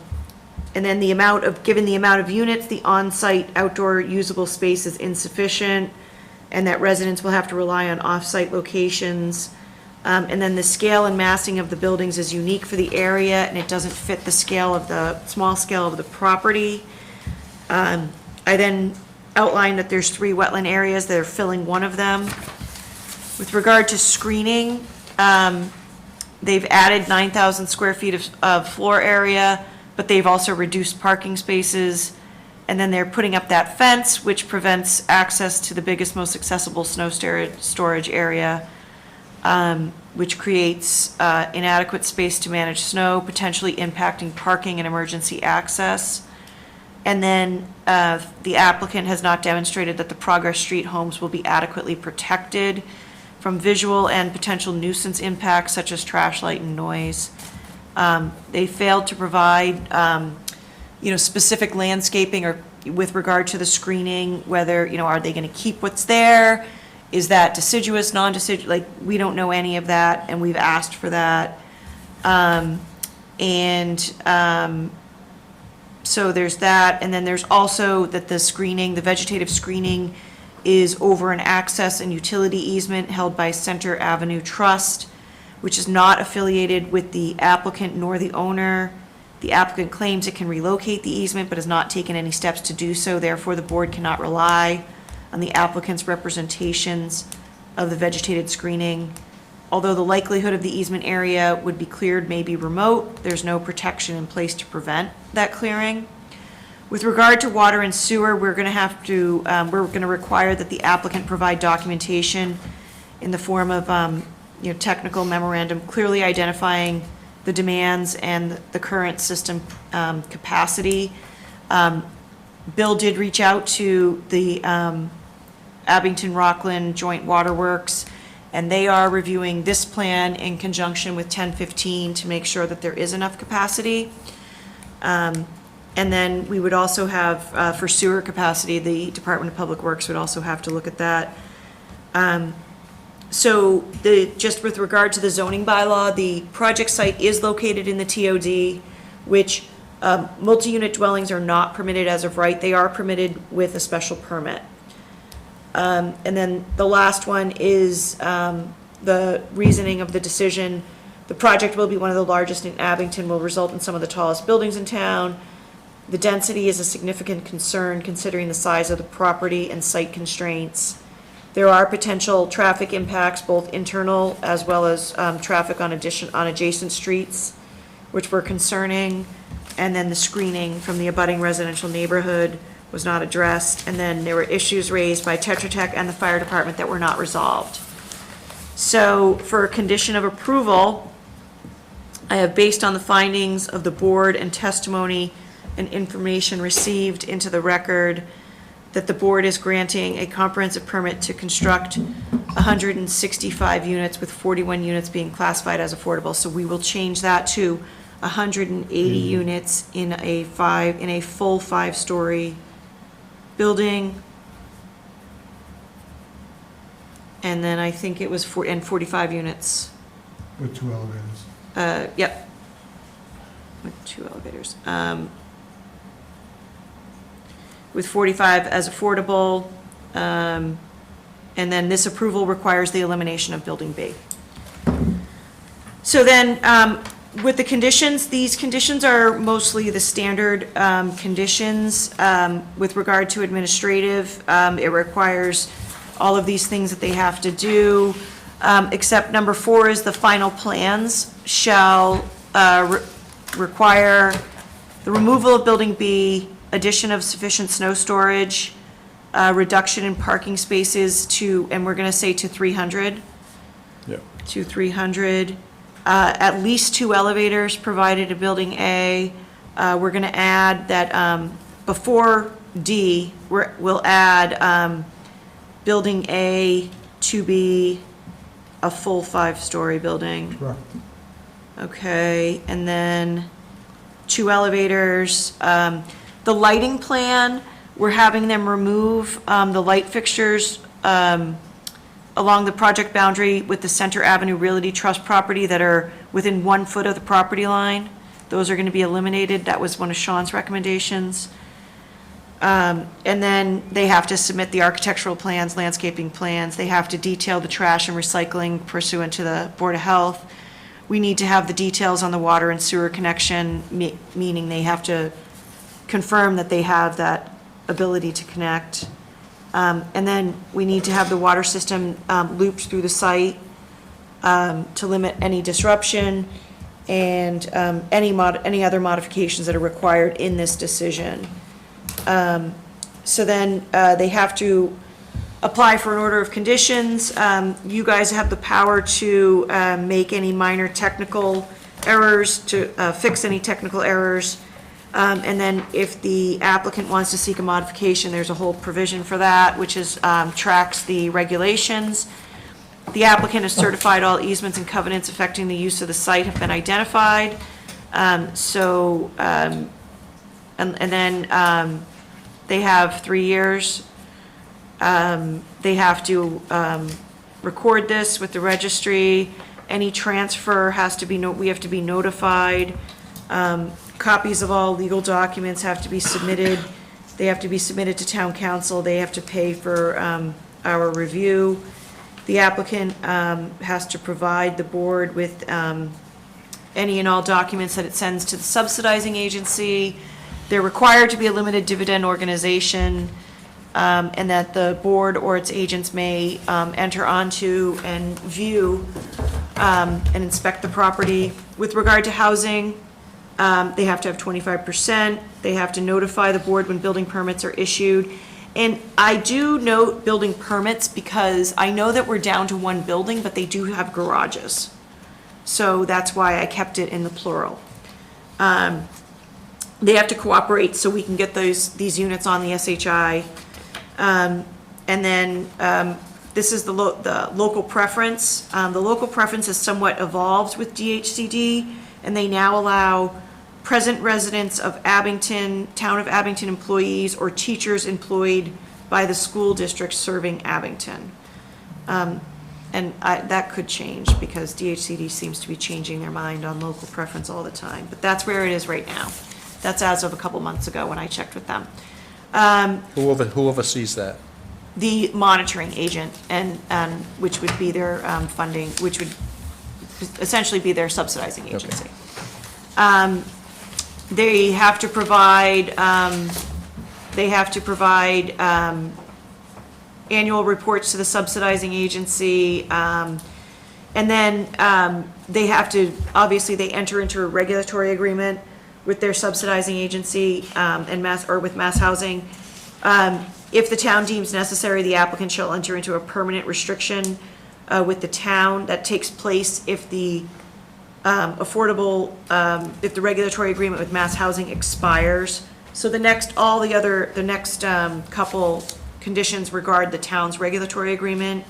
then given the amount of units, the on-site outdoor usable space is insufficient, and that residents will have to rely on off-site locations. And then the scale and massing of the buildings is unique for the area, and it doesn't fit the small scale of the property. I then outlined that there's 3 wetland areas that are filling one of them. With regard to screening, they've added 9,000 square feet of floor area, but they've also reduced parking spaces. And then they're putting up that fence, which prevents access to the biggest, most accessible snow storage area, which creates inadequate space to manage snow, potentially impacting parking and emergency access. And then the applicant has not demonstrated that the Progress Street homes will be adequately protected from visual and potential nuisance impacts such as trash, light, and noise. They failed to provide specific landscaping or with regard to the screening, whether, are they going to keep what's there? Is that deciduous, non-deciduous? We don't know any of that, and we've asked for that. So there's that, and then there's also that the vegetative screening is over an access and utility easement held by Center Avenue Trust, which is not affiliated with the applicant nor the owner. The applicant claims it can relocate the easement, but has not taken any steps to do so. Therefore, the board cannot rely on the applicant's representations of the vegetated screening. Although the likelihood of the easement area would be cleared may be remote, there's no protection in place to prevent that clearing. With regard to water and sewer, we're going to require that the applicant provide documentation in the form of, technical memorandum clearly identifying the demands and the current system capacity. Bill did reach out to the Abington Rockland Joint Waterworks, and they are reviewing this plan in conjunction with 1015 to make sure that there is enough capacity. And then we would also have, for sewer capacity, the Department of Public Works would also have to look at that. So just with regard to the zoning bylaw, the project site is located in the TOD, which multi-unit dwellings are not permitted as of right. They are permitted with a special permit. And then the last one is the reasoning of the decision. The project will be one of the largest in Abington, will result in some of the tallest buildings in town. The density is a significant concern considering the size of the property and site constraints. There are potential traffic impacts, both internal as well as traffic on adjacent streets, which were concerning. And then the screening from the abutting residential neighborhood was not addressed. And then there were issues raised by Tetra Tech and the fire department that were not resolved. So for a condition of approval, I have, based on the findings of the board and testimony and information received into the record, that the board is granting a comprehensive permit to construct 165 units, with 41 units being classified as affordable. So we will change that to 180 units in a full 5-story building. And then I think it was 45 units. With 2 elevators. Yep. With 2 elevators. With 45 as affordable. And then this approval requires the elimination of Building B. So then, With the conditions, these conditions are mostly the standard conditions. With regard to administrative, it requires all of these things that they have to do, except number 4 is the final plans shall require the removal of Building B, addition of sufficient snow storage, reduction in parking spaces to, and we're going to say to 300. Yeah. To 300. At least 2 elevators provided in Building A. We're going to add that before D, we'll add Building A to be a full 5-story building. Correct. Okay, and then 2 elevators. The lighting plan, we're having them remove the light fixtures along the project boundary with the Center Avenue Realty Trust property that are within 1 foot of the property line. Those are going to be eliminated. That was one of Sean's recommendations. And then they have to submit the architectural plans, landscaping plans. They have to detail the trash and recycling pursuant to the Board of Health. We need to have the details on the water and sewer connection, meaning they have to confirm that they have that ability to connect. And then we need to have the water system looped through the site to limit any disruption and any other modifications that are required in this decision. So then they have to apply for an order of conditions. You guys have the power to make any minor technical errors, to fix any technical errors. And then if the applicant wants to seek a modification, there's a whole provision for that, which is, tracks the regulations. The applicant has certified all easements and covenants affecting the use of the site have been identified. And then they have 3 years. They have to record this with the registry. Any transfer has to be, we have to be notified. Copies of all legal documents have to be submitted. They have to be submitted to town council. They have to pay for our review. The applicant has to provide the board with any and all documents that it sends to the subsidizing agency. They're required to be a limited dividend organization, and that the board or its agents may enter onto and view and inspect the property. With regard to housing, they have to have 25%. They have to notify the board when building permits are issued. And I do note building permits because I know that we're down to 1 building, but they do have garages. So that's why I kept it in the plural. They have to cooperate so we can get these units on the SHI. And then this is the local preference. The local preference has somewhat evolved with DHCD, and they now allow present residents of Abington, town of Abington employees, or teachers employed by the school district serving Abington. And that could change because DHCD seems to be changing their mind on local preference all the time. But that's where it is right now. That's as of a couple months ago when I checked with them. Who oversees that? The monitoring agent, and which would be their funding, which would essentially be their subsidizing agency. They have to provide annual reports to the subsidizing agency, and then they have to, obviously, they enter into a regulatory agreement with their subsidizing agency and with Mass Housing. If the town deems necessary, the applicant shall enter into a permanent restriction with the town. That takes place if the if the regulatory agreement with Mass Housing expires. So the next couple conditions regard the town's regulatory agreement.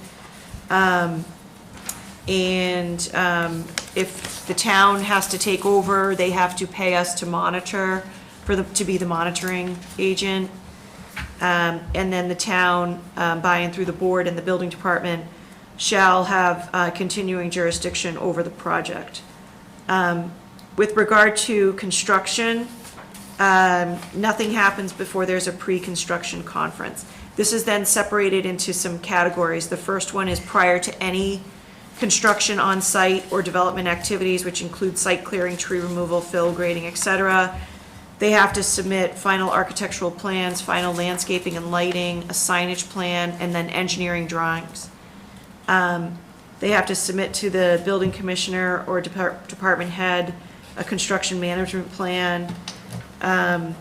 If the town has to take over, they have to pay us to monitor, to be the monitoring agent. And then the town, by and through the board and the building department, shall have continuing jurisdiction over the project. With regard to construction, nothing happens before there's a pre-construction conference. This is then separated into some categories. The first one is prior to any construction on site or development activities, which include site clearing, tree removal, fill, grading, et cetera. They have to submit final architectural plans, final landscaping and lighting, a signage plan, and then engineering drawings. They have to submit to the building commissioner or department head a construction management plan. And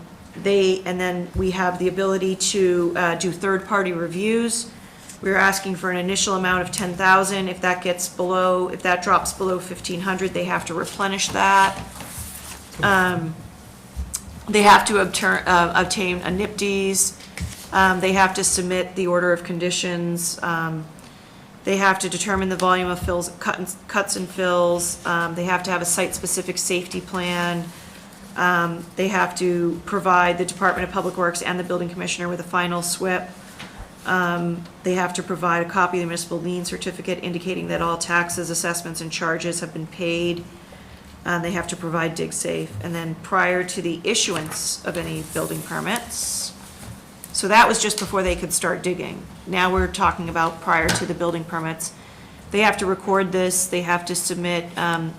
then we have the ability to do third-party reviews. We're asking for an initial amount of $10,000. If that drops below $1,500, they have to replenish that. They have to obtain a NIPDES. They have to submit the order of conditions. They have to determine the volume of fills, cuts and fills. They have to have a site-specific safety plan. They have to provide the Department of Public Works and the building commissioner with a final SWIP. They have to provide a copy of the municipal lien certificate indicating that all taxes, assessments, and charges have been paid. They have to provide dig safe. And then prior to the issuance of any building permits, so that was just before they could start digging. Now we're talking about prior to the building permits. They have to record this. They have to submit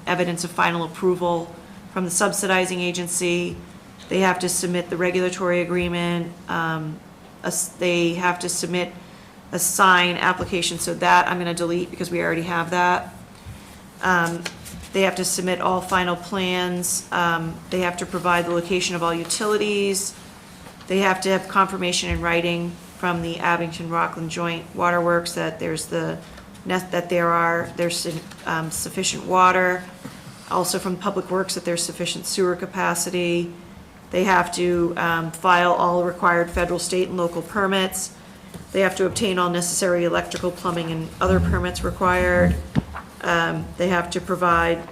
evidence of final approval from the subsidizing agency. They have to submit the regulatory agreement. They have to submit a sign application, so that I'm gonna delete because we already have that. They have to submit all final plans. They have to provide the location of all utilities. They have to have confirmation in writing from the Abington Rockland Joint Waterworks that there's sufficient water. Also from Public Works that there's sufficient sewer capacity. They have to file all required federal, state, and local permits. They have to obtain all necessary electrical, plumbing, and other permits required. They have to provide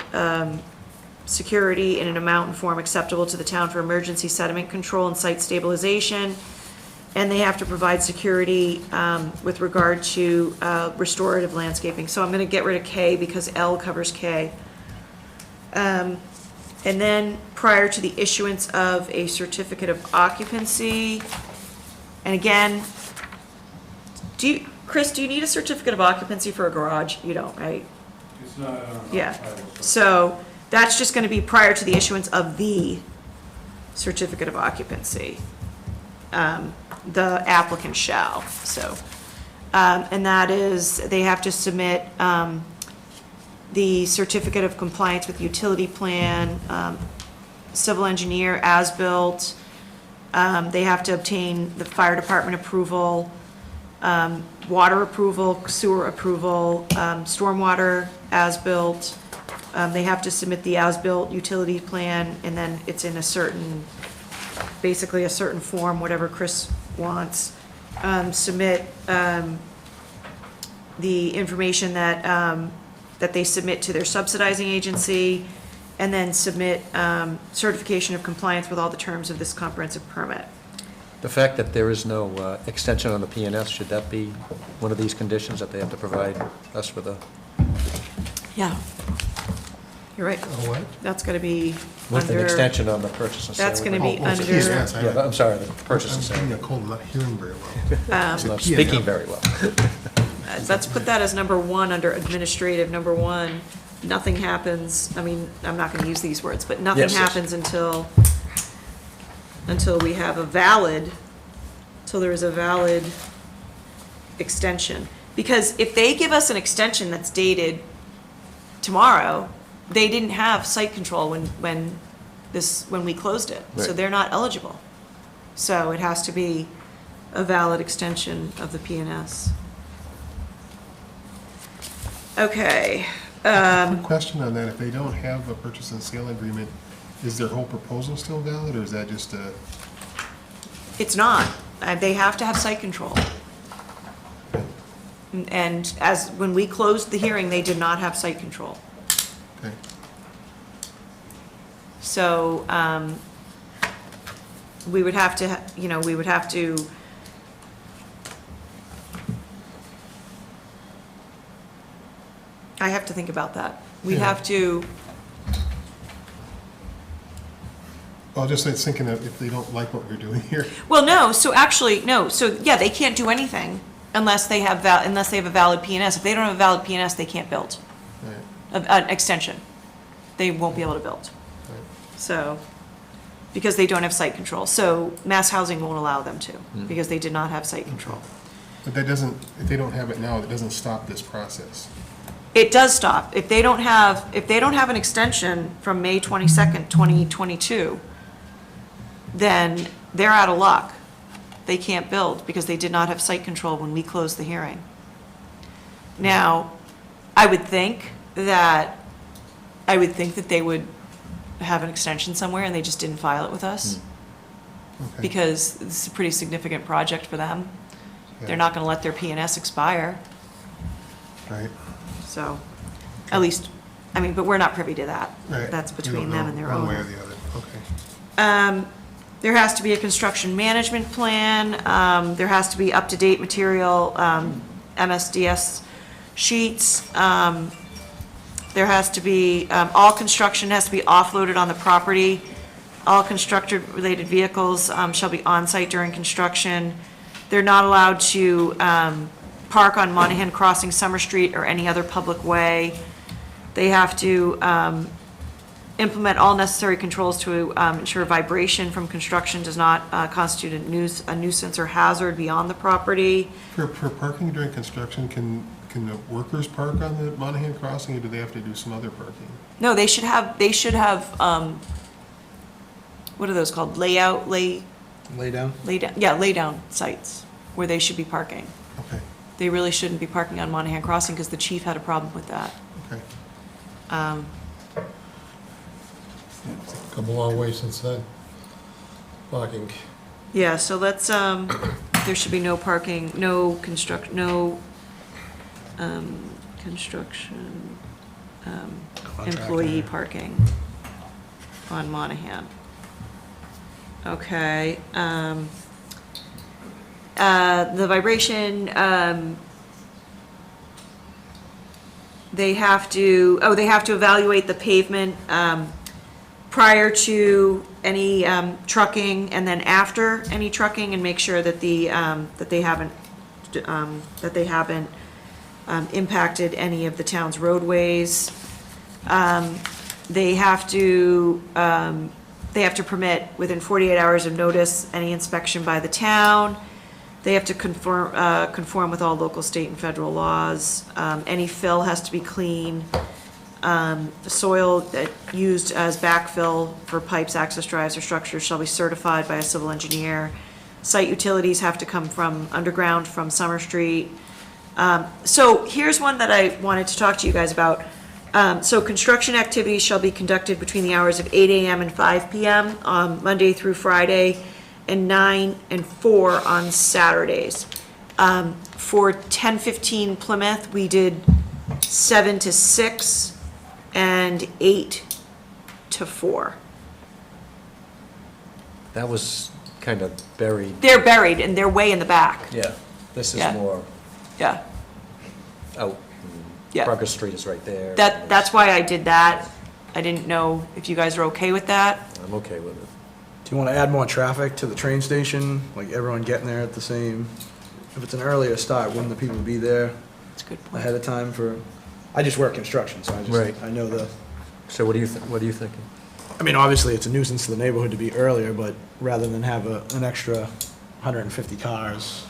security in an amount and form acceptable to the town for emergency sediment control and site stabilization. And they have to provide security with regard to restorative landscaping. So I'm going to get rid of K because L covers K. And then prior to the issuance of a certificate of occupancy, and again, Chris, do you need a certificate of occupancy for a garage? You don't, right? It's not, Yeah. So that's just going to be prior to the issuance of the certificate of occupancy. The applicant shall, so. And that is, they have to submit the certificate of compliance with utility plan, civil engineer as-built. They have to obtain the fire department approval, water approval, sewer approval, stormwater as-built. They have to submit the as-built utility plan, and then it's in a certain, basically a certain form, whatever Chris wants. Submit the information that they submit to their subsidizing agency, and then submit certification of compliance with all the terms of this comprehensive permit. The fact that there is no extension on the PNS, should that be one of these conditions that they have to provide us with a? Yeah. You're right. Oh, what? That's gonna be With an under, extension on the purchase and sale. that's gonna be Oh, it's a under, PNS. Yeah, I'm sorry, the purchase and I'm getting sale. a cold, I'm not hearing very well. I'm not speaking very well. let's put that as number one under administrative, number one. Nothing happens, I mean, I'm not gonna use these words, but nothing Yes, yes. happens until we have till there is a valid extension. Because if they give us an extension that's dated tomorrow, they didn't have site control when we closed it, so Right. they're not eligible. So it has to be a valid extension of the PNS. Okay, Quick question on that, if they don't have a purchase and sale agreement, is their whole proposal still valid, or is that just a, it's not, they have to have site control. And as, when we closed the hearing, they did not have site control. okay? So, we would have to, we would have to, I have to think about that. We Yeah. have to, Well, just like thinking that if they don't like what we're doing here, well, no, so actually, no, so, yeah, they can't do anything unless they have a valid PNS. If they don't have a valid PNS, they can't build. Right. an extension. They won't be able to build. Right. So, because they don't have site control. So Mass Housing won't allow them to, because they did not have site control. But that doesn't, if they don't have it now, that doesn't stop this process. It does stop. If they don't have an extension from May 22nd, 2022, then they're out of luck. They can't build because they did not have site control when we closed the hearing. Now, I would think that they would have an extension somewhere and they just didn't file it with us Okay. because this is a pretty significant project for them. Yeah. They're not going to let their P&S expire. Right. So, at least, I mean, but we're not privy to that. Right. That's You between don't them know and their one way or owner. the other. Okay. There has to be a construction management plan. There has to be up-to-date material, MSDS sheets. There has to be, all construction has to be offloaded on the property. All construction-related vehicles shall be on-site during construction. They're not allowed to park on Monahan Crossing, Summer Street, or any other public way. They have to implement all necessary controls to ensure vibration from construction does not constitute a nuisance or hazard beyond the property. For parking during construction, can the workers park on the Monahan Crossing, or do they have to do some other parking? No, they should have, what are those called? Lay down? Lay down sites where they should be parking. Okay, They really shouldn't be parking on Monahan Crossing because the chief had a problem with that. okay. Come a long way since then. Parking. Yeah, so let's, there should be no parking, no construction, employee parking on Monahan. Okay, the vibration, they have to evaluate the pavement, prior to any trucking and then after any trucking, and make sure that that they haven't impacted any of the town's roadways. They have to permit within 48 hours of notice any inspection by the town. They have to conform with all local, state, and federal laws. Any fill has to be clean. The soil that used as backfill for pipes, access drives, or structures shall be certified by a civil engineer. Site utilities have to come from underground from Summer Street. So here's one that I wanted to talk to you guys about. So construction activities shall be conducted between the hours of 8 a.m. and 5 p.m. Monday through Friday, and 9 and 4 on Saturdays. For 1015 Plymouth, we did 7 to 6 and 8 to 4. That was kind of buried. They're buried and they're way in the back. Yeah, this is Yeah. more Yeah, out. Yeah. Progress Street is right there. that's why I did that. I didn't know if you guys are okay with that. I'm okay with it. Do you want to add more traffic to the train station? Like everyone getting there at the same, if it's an earlier start, wouldn't the people be there That's a good point. ahead of time for, I just work construction, so Right. I know So what are you thinking? I mean, obviously, it's a nuisance to the neighborhood to be earlier, but rather than have an extra 150 cars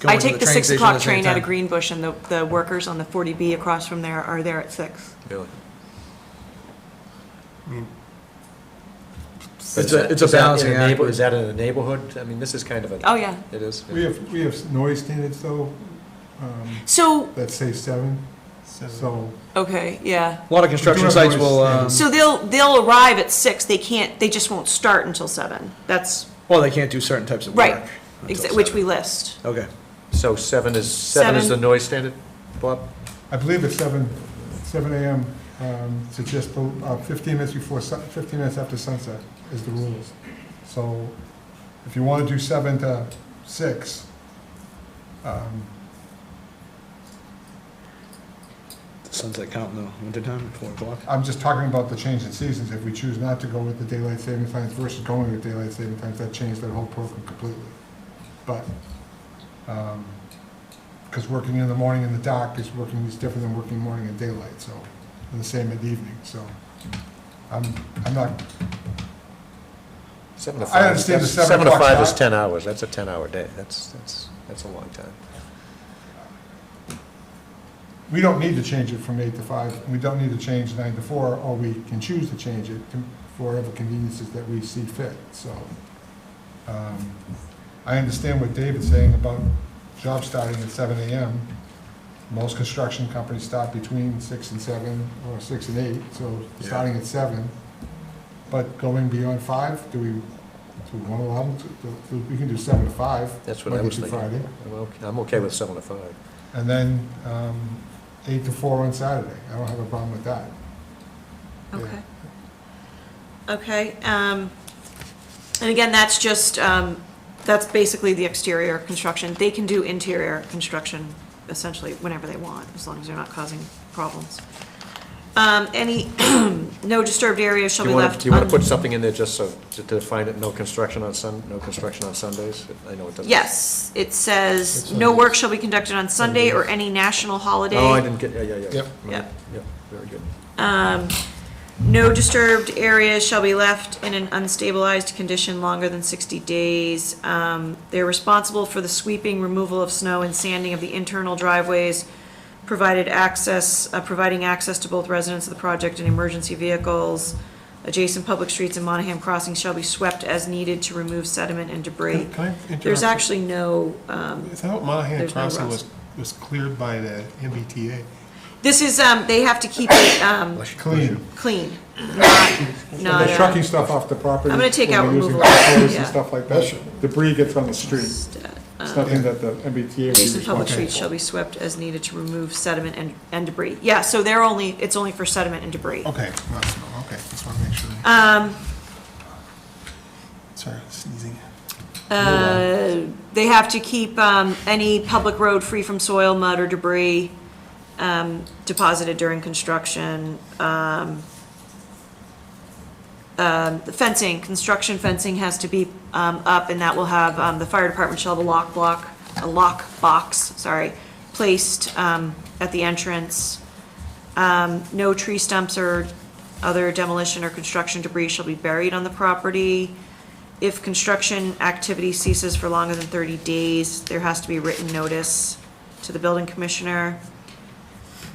going I to take the train 6 station o'clock at the same train out of time. Greenbush, and the workers on the 40B across from there are there at 6. Really? It's a balancing act. Is that in a neighborhood? I mean, this is kind of a. Oh, yeah. It is. We have noise standards though, So, that say 7, so. okay, yeah. A lot of construction We do have sites noise will, standards. So they'll arrive at 6, they just won't start until 7. That's, well, they can't do certain types of work. right, until which 7. we list. Okay. So 7 is the Seven. noise standard, Bob? I believe it's 7 a.m. To just 15 minutes before, 15 minutes after sunset is the rules. So if you want to do 7 to 6, Sunset count in the wintertime at 4 o'clock. I'm just talking about the change in seasons. If we choose not to go with the daylight saving times versus going with daylight saving times, that changed that whole program completely. But because working in the morning in the dark is different than working morning in daylight, so, and the same at evening, so. I'm not, 7 to 5. I understand the 7 7 to o'clock 5 is start. 10 hours, that's a 10-hour day, that's a long time. we don't need to change it from 8 to 5, we don't need to change 9 to 4, or we can choose to change it for whatever conveniences that we see fit, so. I understand what David's saying about jobs starting at 7 AM. Most construction companies start between 6 and 7, or 6 and 8, so Yeah. starting at 7. But going beyond 5, do we want to allow them to, we can do 7 to 5. That's what I Monday was through thinking. Friday. I'm okay with 7 to 5. And then 8 to 4 on Saturday. I don't have a problem with that. Okay. Okay, and again, that's just, that's basically the exterior construction. They can do interior construction essentially whenever they want, as long as they're not causing problems. Any, no disturbed areas shall Do be you want left. to, put something in there just so, to define it, no construction on Sundays? I know it doesn't. Yes, it says, It's no Sundays. work shall be conducted on Sunday or any national holiday. Oh, I didn't get, yeah. Yep. Right. Yep, very good. No disturbed areas shall be left in an unstabilized condition longer than 60 days. They're responsible for the sweeping, removal of snow and sanding of the internal driveways, providing access to both residents of the project and emergency vehicles. Adjacent public streets and Monahan crossings shall be swept as needed to remove sediment and debris. Can I interrupt? There's actually no, I thought Monahan there's no Crossing rust. was cleared by the MBTA. this is, they have to keep it Clean. clean, not, And they're trucking stuff off the property. I'm gonna take out when they're using removal. tractors Yeah. and stuff like that. Debris gets on the street. It's nothing that the MBTA would be Adjacent public responsible streets shall for. be swept as needed to remove sediment and debris. Yeah, so it's only for sediment and debris. Okay, okay, just want to make sure. Sorry, sneezing. They have to keep any public road free from soil, mud, or debris deposited during construction. The fencing, construction fencing has to be up, and that will have, the fire department shall have a lock box, placed at the entrance. No tree stumps or other demolition or construction debris shall be buried on the property. If construction activity ceases for longer than 30 days, there has to be written notice to the building commissioner.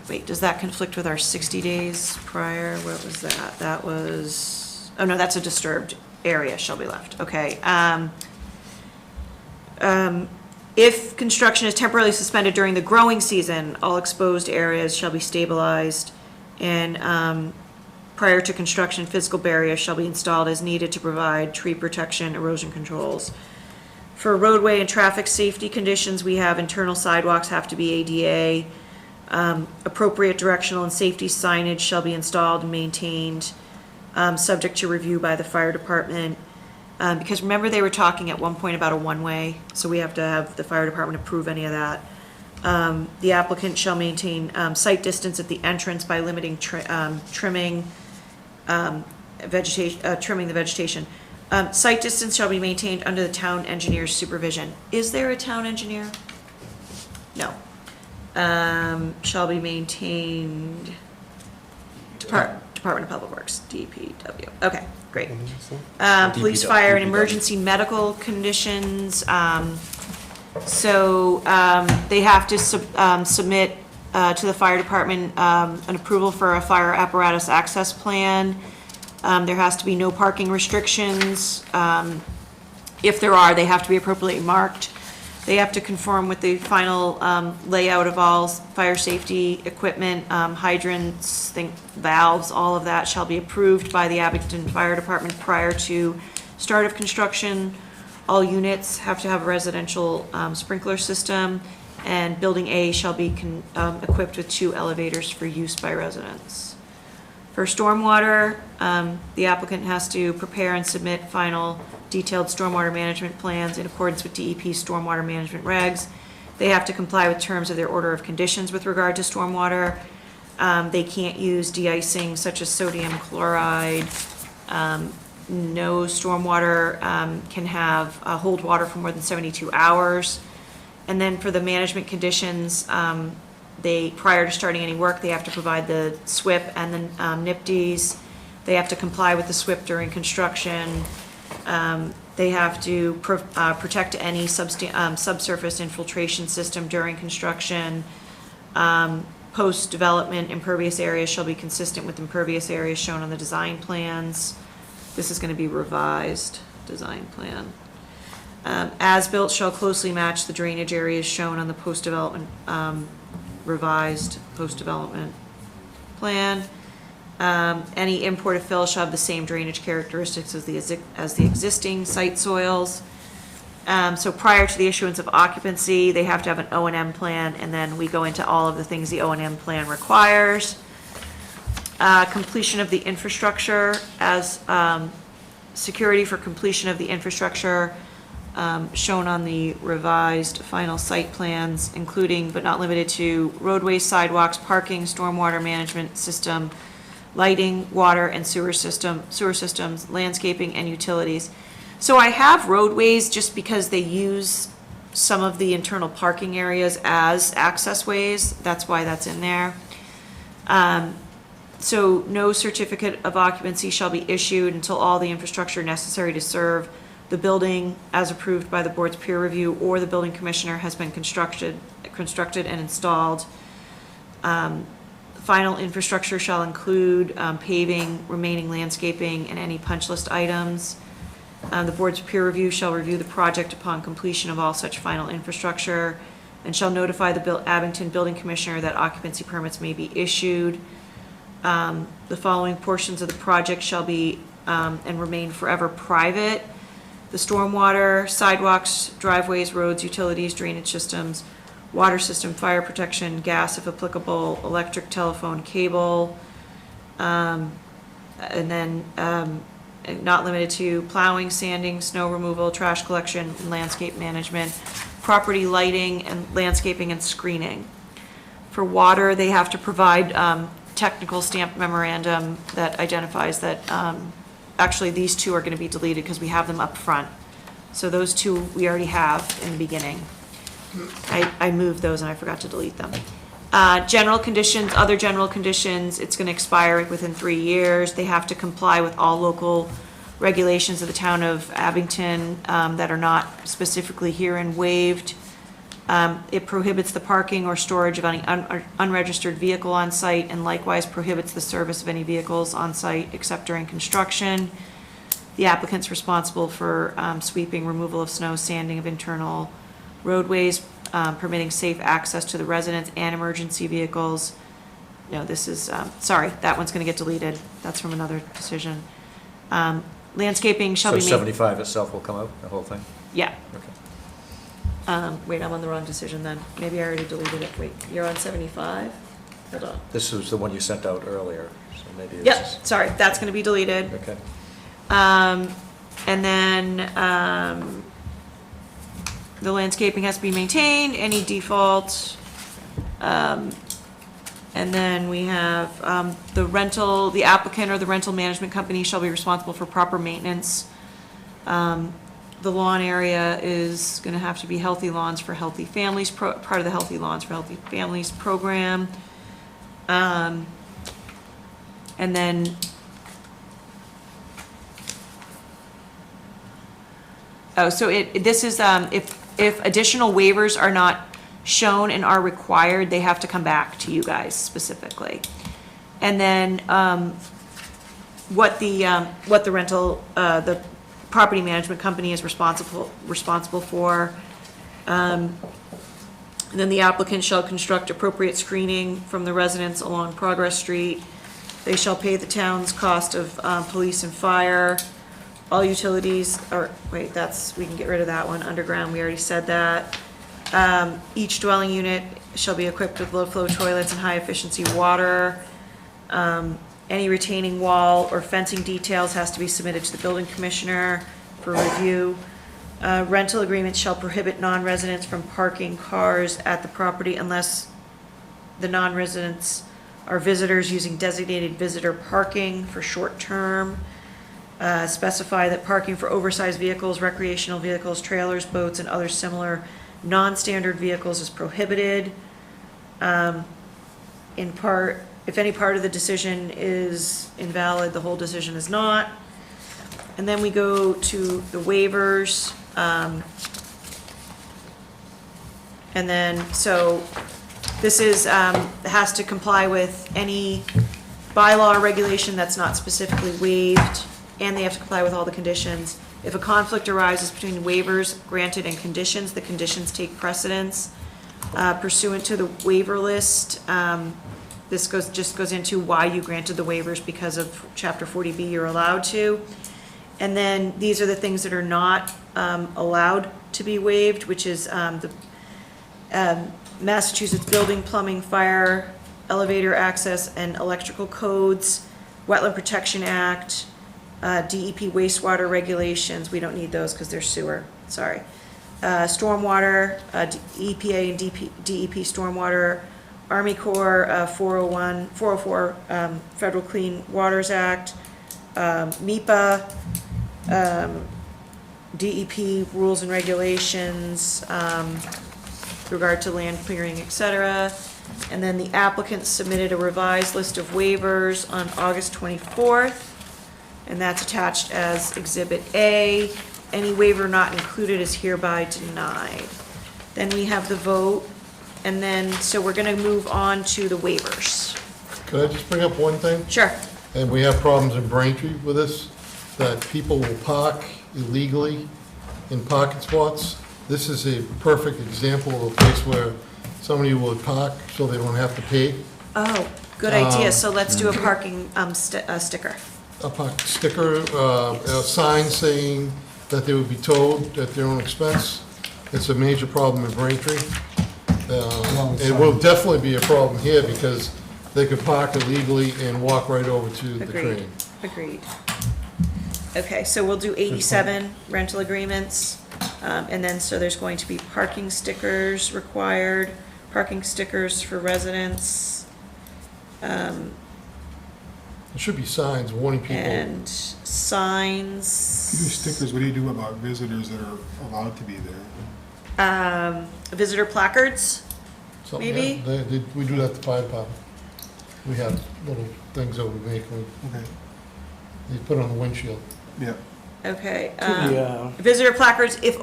Wait, does that conflict with our 60 days prior? What was that? That was, oh no, that's a disturbed area shall be left, okay. If construction is temporarily suspended during the growing season, all exposed areas shall be stabilized, and prior to construction, physical barriers shall be installed as needed to provide tree protection, erosion controls. For roadway and traffic safety conditions, we have internal sidewalks have to be ADA. Appropriate directional and safety signage shall be installed and maintained, subject to review by the fire department. Because remember, they were talking at one point about a one-way, so we have to have the fire department approve any of that. The applicant shall maintain site distance at the entrance by limiting trimming the vegetation. Site distance shall be maintained under the town engineer's supervision. Is there a town engineer? No. Shall be maintained, Department of Public Works, DPW. Okay, great. Police, fire, and emergency medical conditions. So they have to submit to the fire department an approval for a fire apparatus access plan. There has to be no parking restrictions. If there are, they have to be appropriately marked. They have to conform with the final layout of all fire safety equipment, hydrants, valves, all of that shall be approved by the Abington Fire Department prior to start of construction. All units have to have a residential sprinkler system, and Building A shall be equipped with 2 elevators for use by residents. For stormwater, the applicant has to prepare and submit final detailed stormwater management plans in accordance with DEP stormwater management regs. They have to comply with terms of their order of conditions with regard to stormwater. They can't use de-icing such as sodium chloride. No stormwater can hold water for more than 72 hours. And then for the management conditions, they, prior to starting any work, they have to provide the SWIP and the NIPDs. They have to comply with the SWIP during construction. They have to protect any subsurface infiltration system during construction. Post-development impervious areas shall be consistent with impervious areas shown on the design plans. This is going to be revised design plan. As-built shall closely match the drainage areas shown on the post-development, revised post-development plan. Any import of fill shall have the same drainage characteristics as the existing site soils. So prior to the issuance of occupancy, they have to have an O&M plan, and then we go into all of the things the O&M plan requires. Completion of the infrastructure as, security for completion of the infrastructure shown on the revised final site plans, including but not limited to roadways, sidewalks, parking, stormwater management system, lighting, water and sewer systems, landscaping, and utilities. So I have roadways just because they use some of the internal parking areas as access ways. That's why that's in there. So no certificate of occupancy shall be issued until all the infrastructure necessary to serve the building as approved by the board's peer review or the building commissioner has been constructed and installed. Final infrastructure shall include paving, remaining landscaping, and any punch list items. The board's peer review shall review the project upon completion of all such final infrastructure and shall notify the Abington Building Commissioner that occupancy permits may be issued. The following portions of the project shall be and remain forever private: the stormwater, sidewalks, driveways, roads, utilities, drainage systems, water system, fire protection, gas if applicable, electric, telephone, cable, and then not limited to plowing, sanding, snow removal, trash collection, and landscape management, property lighting, and landscaping and screening. For water, they have to provide technical stamp memorandum that identifies that, actually, these two are going to be deleted because we have them up front. So those two we already have in the beginning. I moved those and I forgot to delete them. General conditions, other general conditions, it's going to expire within 3 years. They have to comply with all local regulations of the town of Abington that are not specifically herein waived. It prohibits the parking or storage of any unregistered vehicle on site and likewise prohibits the service of any vehicles on site except during construction. The applicant's responsible for sweeping, removal of snow, sanding of internal roadways, permitting safe access to the residents and emergency vehicles. No, this is, sorry, that one's gonna get deleted. That's from another decision. Landscaping shall So be made. 75 itself will come out, the whole thing? Yeah. Okay. Wait, I'm on the wrong decision then. Maybe I already deleted it. Wait, you're on 75? Hold on. This was the one you sent out earlier, so maybe it's... Yep, sorry, that's gonna be deleted. Okay. And then, the landscaping has to be maintained, any default. And then we have, the applicant or the rental management company shall be responsible for proper maintenance. The lawn area is gonna have to be healthy lawns for healthy families, part of the Healthy Lawns for Healthy Families program. And then, oh, so this is, if additional waivers are not shown and are required, they have to come back to you guys specifically. And then, what the rental, the property management company is responsible for. And then the applicant shall construct appropriate screening from the residents along Progress Street. They shall pay the town's cost of, police and fire. All utilities, or, wait, we can get rid of that one, underground, we already said that. Each dwelling unit shall be equipped with low-flow toilets and high-efficiency water. Any retaining wall or fencing details has to be submitted to the building commissioner for review. Rental agreements shall prohibit non-residents from parking cars at the property unless the non-residents are visitors using designated visitor parking for short term. Specify that parking for oversized vehicles, recreational vehicles, trailers, boats, and other similar Non-standard vehicles is prohibited. In part, if any part of the decision is invalid, the whole decision is not. And then we go to the waivers. And then, so this is, has to comply with any bylaw or regulation that's not specifically waived, and they have to comply with all the conditions. If a conflict arises between waivers granted and conditions, the conditions take precedence. Pursuant to the waiver list, this just goes into why you granted the waivers. Because of Chapter 40B, you're allowed to. And then these are the things that are not allowed to be waived, which is the Massachusetts Building, Plumbing, Fire, Elevator Access, and Electrical Codes, Wetland Protection Act, DEP wastewater regulations. We don't need those because they're sewer, sorry. Stormwater, EPA and DEP stormwater, Army Corps 404 Federal Clean Waters Act, MEPA, DEP rules and regulations, regard to land clearing, et cetera. And then the applicant submitted a revised list of waivers on August 24th, and that's attached as Exhibit A. Any waiver not included is hereby denied. Then we have the vote, and then, so we're gonna move on to the waivers. Could I just bring up one thing? Sure. And we have problems in Braintree with this, that people will park illegally in parking spots. This is a perfect example of a place where somebody would park so they don't have to pay. Oh, good idea. So let's do a parking sticker. A park sticker, a sign saying that they would be towed at their own expense. It's a major problem in Braintree. It will definitely be a problem here because they could park illegally and walk right over to the Agreed. train. Agreed. Okay, so we'll do 87 rental agreements. And then, so there's going to be parking stickers required, parking stickers for residents, There should be signs warning people. and signs. You do stickers, what do you do about visitors that are allowed to be there? Visitor placards. Something, maybe? yeah, we do that at the fire department. We have little things that we make, Okay, they put on the windshield. yeah. Okay. Yeah, Visitor placards if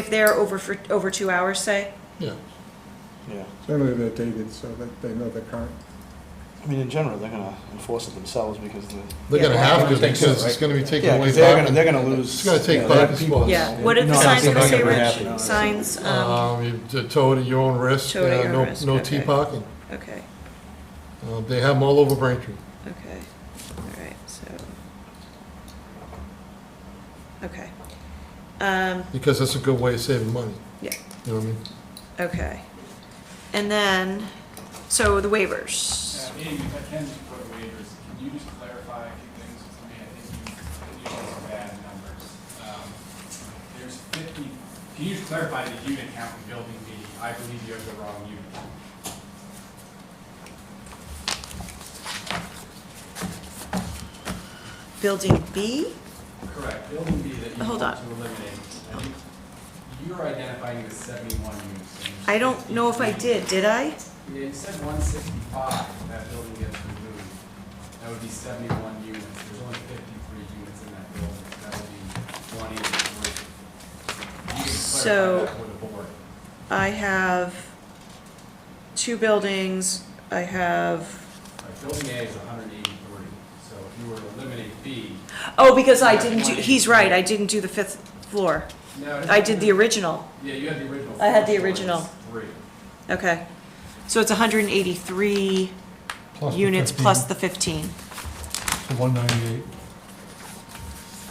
they're over 2 hours, say. Yeah. yeah. Generally, they're dated so that they know they're current. I mean, in general, they're gonna enforce it themselves because They're gonna Yeah. have to I think because so, it's gonna be taken yeah, away. 'cause they're parking. gonna lose. It's gonna take yeah, parking that people- spots. Yeah. What are the No, signs they're gonna not say, be Rich? happy, no. Signs. You tow at your own risk, Tow at your no, risk, no okay. T-parking. Okay. They have them all over Braintree. Okay. All right. So. Okay. Because that's a good way of saving money. Yeah. You know what I mean? Okay. And then, so the waivers. Amy, if I can just put waivers, can you just clarify a few things for me? I think you have some bad numbers. There's 50, can you just clarify the unit count in building B? I believe you have the wrong unit count. Building B? Correct, building B that you Hold want on. to eliminate. I think you're identifying it as 71 units. and I don't know if I did I? Yeah, it said 165, that building gets removed. That would be 71 units. There's only 53 units in that building. That would be 183. You can So- clarify that with the board. I have two buildings. I have, Right, building A is 183, so if you were to eliminate B. oh, because I didn't do, he's right, I didn't do the fifth floor. No, I did the original. Yeah, you had the original. I had the first floor, original. it's 3. Okay. So it's 183 Plus the units 15, plus the 15. So 198.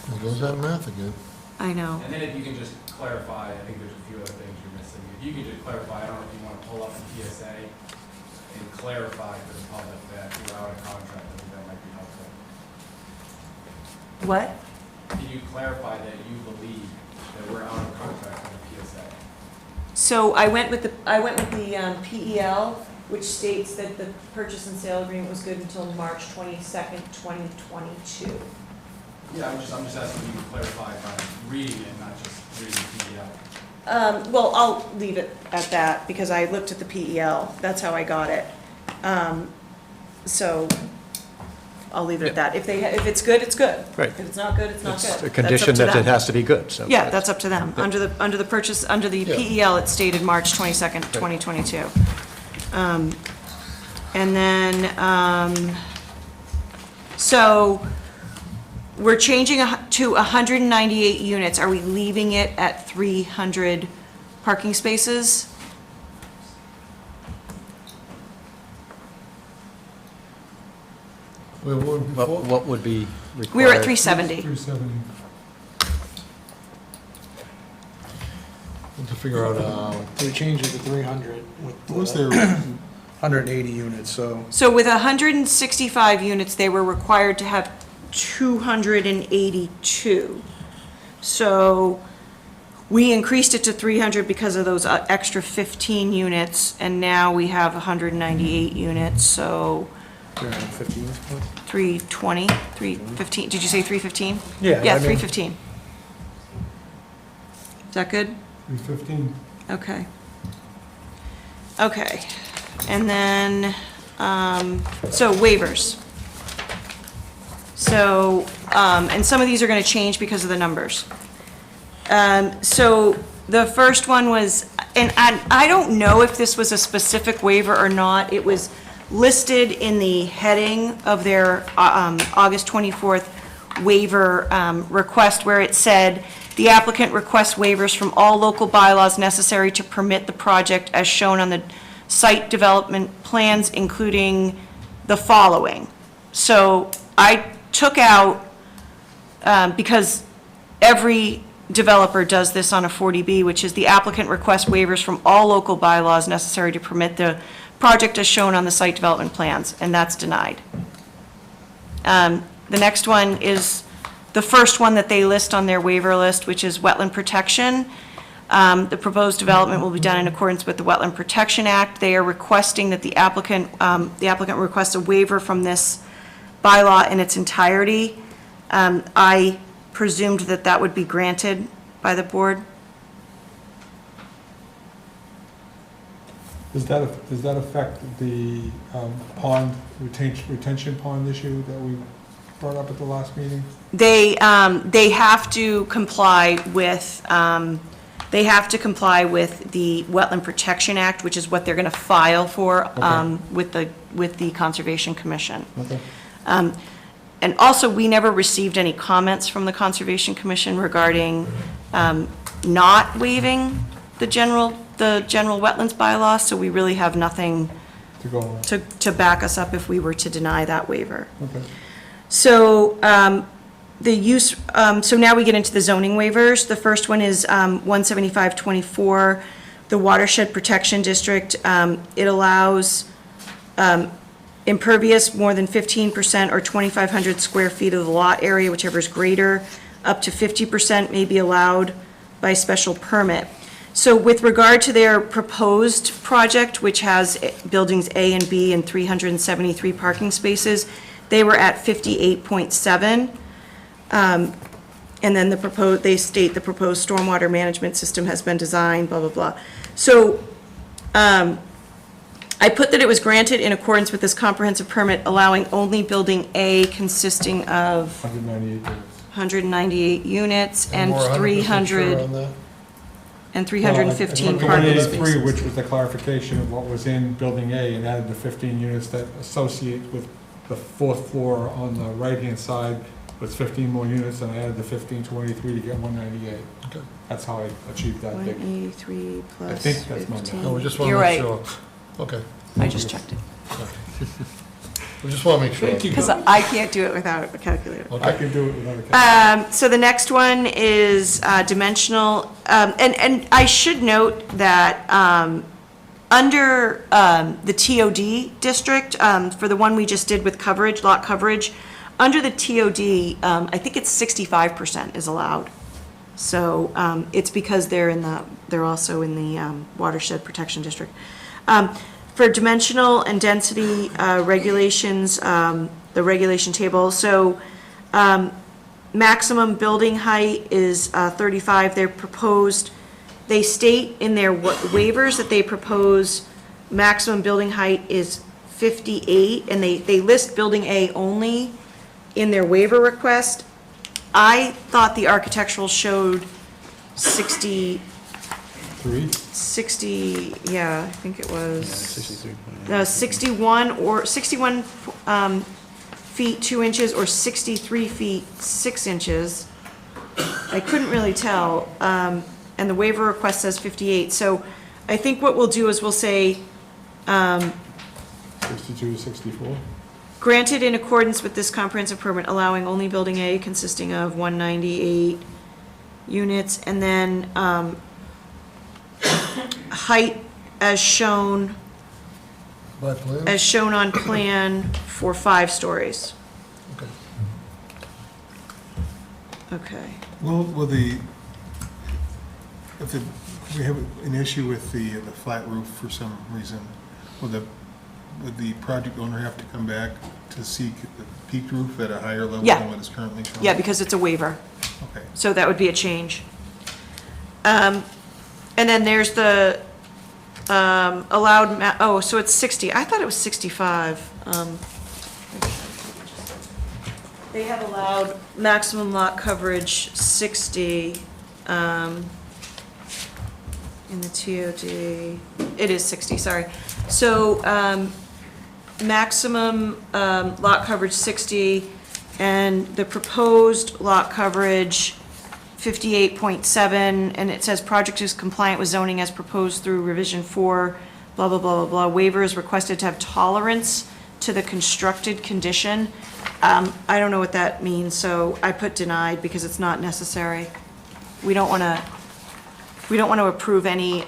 There goes that math again. I know. And then if you can just clarify, I think there's a few other things you're missing. If you can just clarify, I don't know if you want to pull up the PSA and clarify for the public that you're out of contract, I think that might be helpful. What? Can you clarify that you believe that we're out of contract on the PSA? So I went with the PEL, which states that the purchase and sale agreement was good until March 22nd, 2022. Yeah, I'm just asking you to clarify by reading it, not just reading the PDL. Well, I'll leave it at that, because I looked at the PEL, that's how I got it. So, I'll leave it at that. If it's good, it's good. Right. If it's not good, it's not good. It's a That's condition up to that it them. has to be good, so. Yeah, that's up to them. Under the Yeah. PEL, it's stated March 22nd, 2022. And then, so, we're changing to 198 units. Are we leaving it at 300 parking spaces? We were before? What would be required? We were at 370. 370. To figure out, They changed it to 300 with What was the there, 180 units, so. So with 165 units, they were required to have 282. So we increased it to 300 because of those extra 15 units, and now we have 198 units, so 315. 320, 315, did you say 315? Yeah, Yeah, I mean- 315. Is that good? 315. Okay. Okay, and then, so waivers. So, and some of these are gonna change because of the numbers. So the first one was, and I don't know if this was a specific waiver or not. It was listed in the heading of their August 24th waiver request, where it said, "The applicant requests waivers from all local bylaws necessary to permit the project as shown on the site development plans, including the following." So I took out, because every developer does this on a 40B, which is the applicant requests waivers from all local bylaws necessary to permit the project as shown on the site development plans, and that's denied. The next one is the first one that they list on their waiver list, which is wetland protection. The proposed development will be done in accordance with the Wetland Protection Act. They are requesting that the applicant requests a waiver from this bylaw in its entirety. I presumed that that would be granted by the board. Does that affect the pond, retention pond issue that we brought up at the last meeting? They have to comply with, the Wetland Protection Act, which is what they're gonna file for, with the Conservation Commission. Okay. And also, we never received any comments from the Conservation Commission regarding not waiving the general wetlands bylaw, so we really have nothing To go on. to back us up if we were to deny that waiver. Okay. So, so now we get into the zoning waivers. The first one is 17524, the Watershed Protection District. It allows impervious more than 15% or 2,500 square feet of the lot area, whichever is greater. Up to 50% may be allowed by special permit. So with regard to their proposed project, which has buildings A and B and 373 parking spaces, they were at 58.7. And then they state the proposed stormwater management system has been designed, blah, blah, blah. So, I put that it was granted in accordance with this comprehensive permit, allowing only building A consisting of 198 units. 198 units and more 100% sure 300, on that? and 315 Well, I parking took the 183, spaces. which was the clarification of what was in building A, and added the 15 units that associate with the fourth floor on the right-hand side, was 15 more units, and I added the 15 to 183 to get 198. Okay. That's how I achieved that figure. 183 plus I think that's my math. 15. No, we just want You're to make right. sure. Okay, I just checked it. we just want to make sure. Because I can't do it without a calculator. I Okay, can do it without a calculator. So the next one is dimensional, and I should note that under the TOD district, for the one we just did with coverage, lot coverage, under the TOD, I think it's 65% is allowed. So it's because they're also in the watershed protection district. For dimensional and density regulations, the regulation table, so maximum building height is 35. Their proposed They state in their waivers that they propose maximum building height is 58, and they list building A only in their waiver request. I thought the architectural showed 60, 3? yeah, I think it was. 63. 61 feet 2 inches or 63 feet 6 inches. I couldn't really tell, and the waiver request says 58. So I think what we'll do is we'll say, 62 to 64? granted in accordance with this comprehensive permit allowing only building A consisting of 198 units, and then height as shown By plan? on plan for 5 stories. Okay. Okay. Well, if we have an issue with the flat roof for some reason, would the project owner have to come back to seek the peaked roof at a higher level Yeah. than what is currently shown? Yeah, because it's a waiver, Okay. so that would be a change. And then there's the allowed, so it's 60. I thought it was 65. They have allowed maximum lot coverage 60 in the TOD. It is 60, sorry. So maximum lot coverage 60, and the proposed lot coverage 58.7, and it says project is compliant with zoning as proposed through revision 4, blah, blah, blah, blah, blah. Waiver is requested to have tolerance to the constructed condition. I don't know what that means, so I put denied because it's not necessary. We don't want to approve any,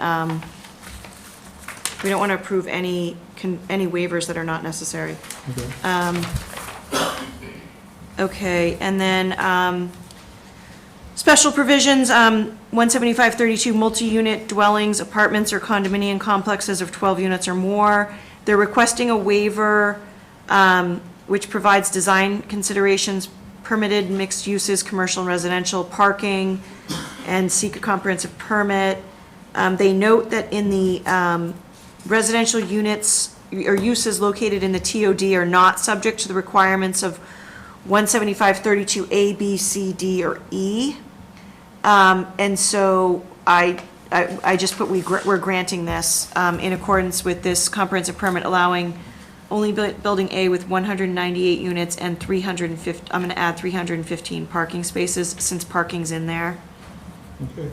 we don't want to approve any waivers that are not necessary. Okay, and then, special provisions, 17532, multi-unit dwellings, apartments, or condominium complexes of 12 units or more. They're requesting a waiver, which provides design considerations, permitted mixed uses, commercial and residential parking, and seek a comprehensive permit. They note that in the residential units or uses located in the TOD are not subject to the requirements of 17532 A, B, C, D, or E. And so I just put we're granting this in accordance with this comprehensive permit allowing only building A with 198 units and 350, I'm gonna add 315 parking spaces since parking's in there. Okay.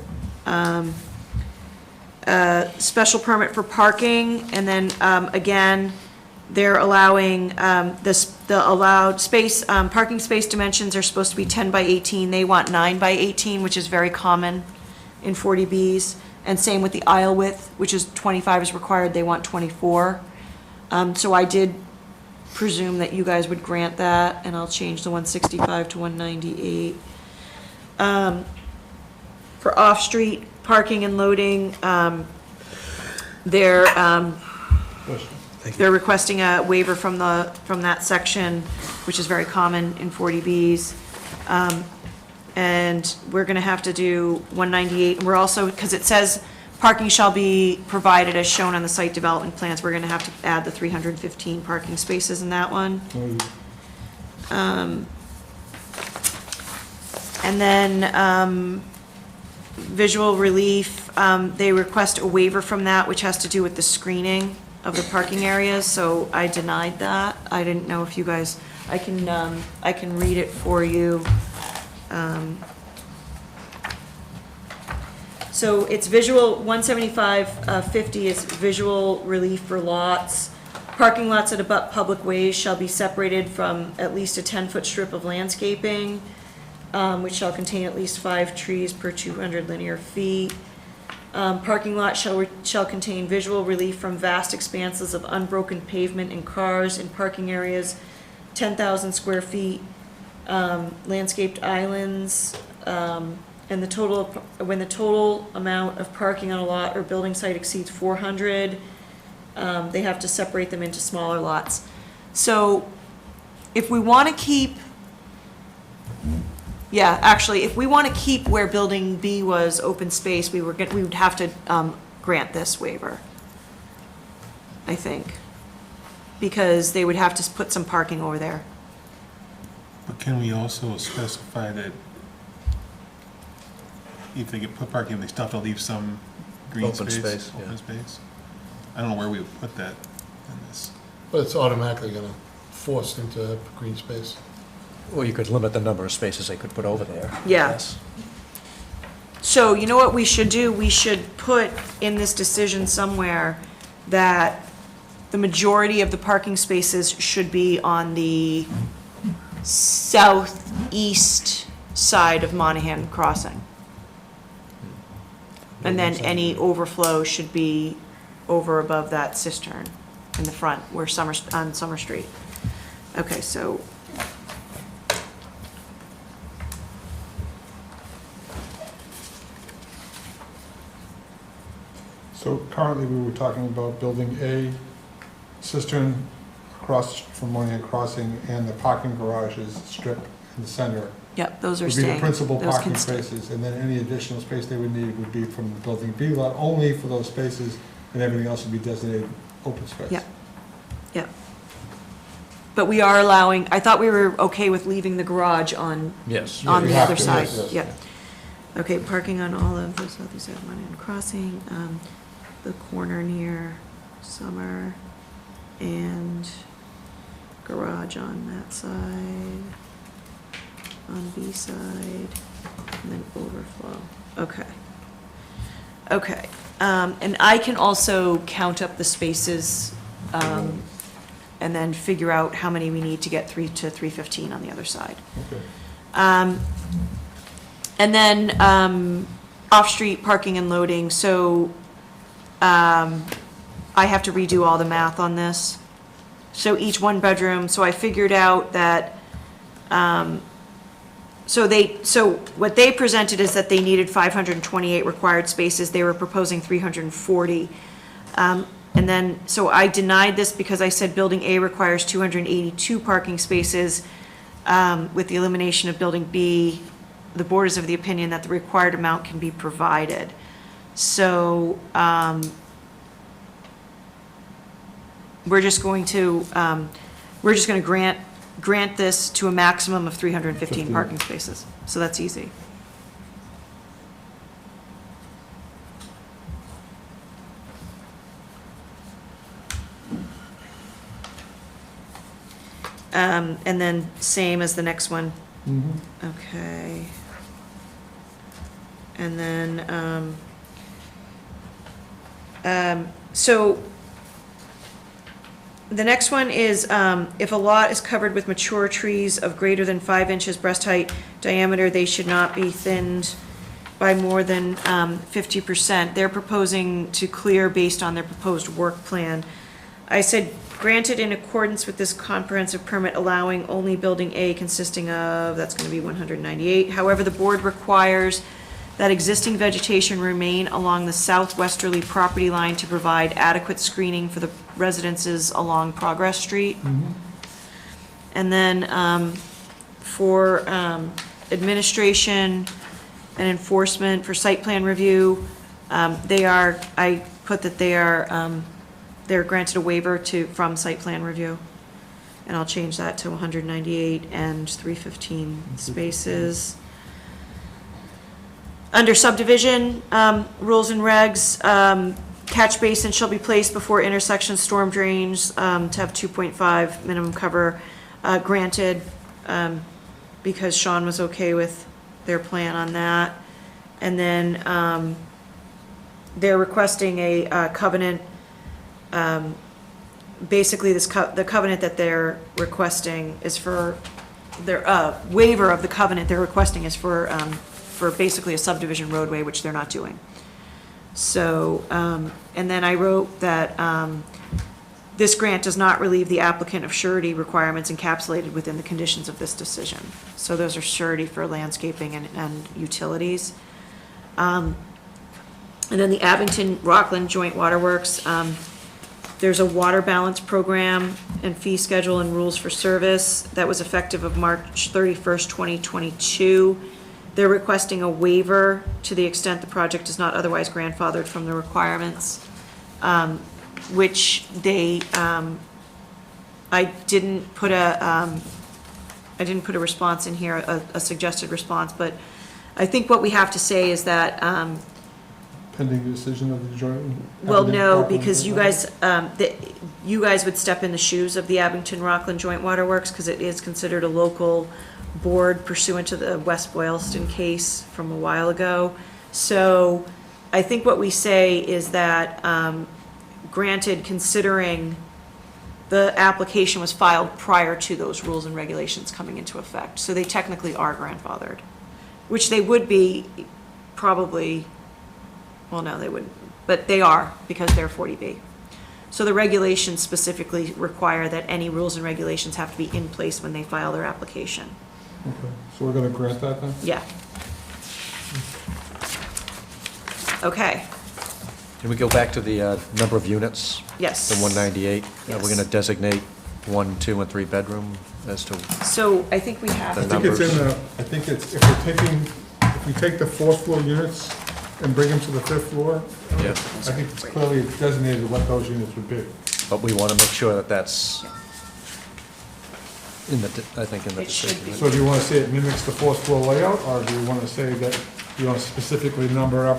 Special permit for parking, and then, again, they're allowing, the allowed space, parking space dimensions are supposed to be 10 by 18. They want 9 by 18, which is very common in 40Bs. And same with the aisle width, which is 25 is required, they want 24. So I did presume that you guys would grant that, and I'll change the 165 to 198. For off-street parking and loading, they're requesting a waiver from that section, which is very common in 40Bs. And we're gonna have to do 198, and we're also, because it says parking shall be provided as shown on the site development plans, we're gonna have to add the 315 parking spaces in that one. And then, visual relief, they request a waiver from that, which has to do with the screening of the parking areas, so I denied that. I didn't know if you guys, I can read it for you. So it's visual, 17550 is visual relief for lots. Parking lots that abut public ways shall be separated from at least a 10-foot strip of landscaping, which shall contain at least 5 trees per 200 linear feet. Parking lot shall contain visual relief from vast expanses of unbroken pavement and cars in parking areas, 10,000 square feet, landscaped islands, and when the total amount of parking on a lot or building site exceeds 400, they have to separate them into smaller lots. So if we want to keep Yeah, actually, if we want to keep where building B was open space, we would have to grant this waiver, I think. Because they would have to put some parking over there. But can we also specify that if they get put parking, they still have to leave some green Open space? space, yeah. Open space? I don't know where we would put that in this. But it's automatically gonna force them to have green space. Or you could limit the number of spaces they could put over there. Yeah. Yes. So you know what we should do? We should put in this decision somewhere that the majority of the parking spaces should be on the southeast side of Monahan Crossing. And then any overflow should be over above that cistern in the front, where on Summer Street. Okay, so. So currently, we were talking about building A, cistern across from Monahan Crossing, and the parking garages strip in the center. Yep, those are Would be the staying. principal Those parking can stay. spaces, and then any additional space they would need would be from the building B lot, only for those spaces, and everything else would be designated open space. Yeah. Yep. But we are allowing, I thought we were okay with leaving the garage on Yes. on we the have other to, side, yes. yeah. Okay, parking on all of those other side, Monahan Crossing, the corner near Summer, and garage on that side, on B side, and then overflow, okay. Okay, and I can also count up the spaces, and then figure out how many we need to get 3 to 315 on the other side. Okay. And then, off-street parking and loading, so, I have to redo all the math on this. So each one bedroom, so I figured out that, so what they presented is that they needed 528 required spaces, they were proposing 340. And then, so I denied this because I said building A requires 282 parking spaces. With the elimination of building B, the board is of the opinion that the required amount can be provided. So, we're just going to grant this to a maximum of 315 parking spaces. So that's easy. And then same as the next one. Mhm. Okay. And then, so the next one is, if a lot is covered with mature trees of greater than 5 inches breast height diameter, they should not be thinned by more than 50%. They're proposing to clear based on their proposed work plan. I said, granted in accordance with this comprehensive permit allowing only building A consisting of, that's gonna be 198. However, the board requires that existing vegetation remain along the southwesterly property line to provide adequate screening for the residences along Progress Street. And then, for, administration and enforcement for site plan review, I put that they're granted a waiver from site plan review. And I'll change that to 198 and 315 spaces. Under subdivision, rules and regs, catch basins shall be placed before intersection storm drains, to have 2.5 minimum cover, granted, because Sean was okay with their plan on that. And then, they're requesting a covenant. Basically, the covenant that they're requesting is for, their waiver of the covenant they're requesting is for basically a subdivision roadway, which they're not doing. So, and then I wrote that this grant does not relieve the applicant of surety requirements encapsulated within the conditions of this decision. So those are surety for landscaping and utilities. And then the Abington Rockland Joint Waterworks, There's a water balance program and fee schedule and rules for service that was effective of March 31st, 2022. They're requesting a waiver to the extent the project is not otherwise grandfathered from the requirements, which they, I didn't put a response in here, a suggested response, but I think what we have to say is that, Pending decision of the joint. well, no, Abington because you guys, you guys would step in the shoes of the Abington Rockland Joint Waterworks, because it is considered a local board pursuant to the West Boylston case from a while ago. So I think what we say is that, granted, considering the application was filed prior to those rules and regulations coming into effect, so they technically are grandfathered, which they would be probably, well, no, they wouldn't, but they are because they're 40B. So the regulations specifically require that any rules and regulations have to be in place when they file their application. Okay, so we're gonna grant that then? Yeah. Okay, Can we go back to the number of units, yes. the 198? We're Yes. going to designate 1, 2, and 3 bedroom as to, So I think we have, The I think it's in numbers. the, I think it's, if we take the fourth floor units and bring them to the fifth floor, yeah, I think it's clearly designated what those units would be. but we want to make sure that that's in the, I think in the It should be. decision. So do you wanna say it mimics the fourth floor layout, or do you wanna say that you wanna specifically number up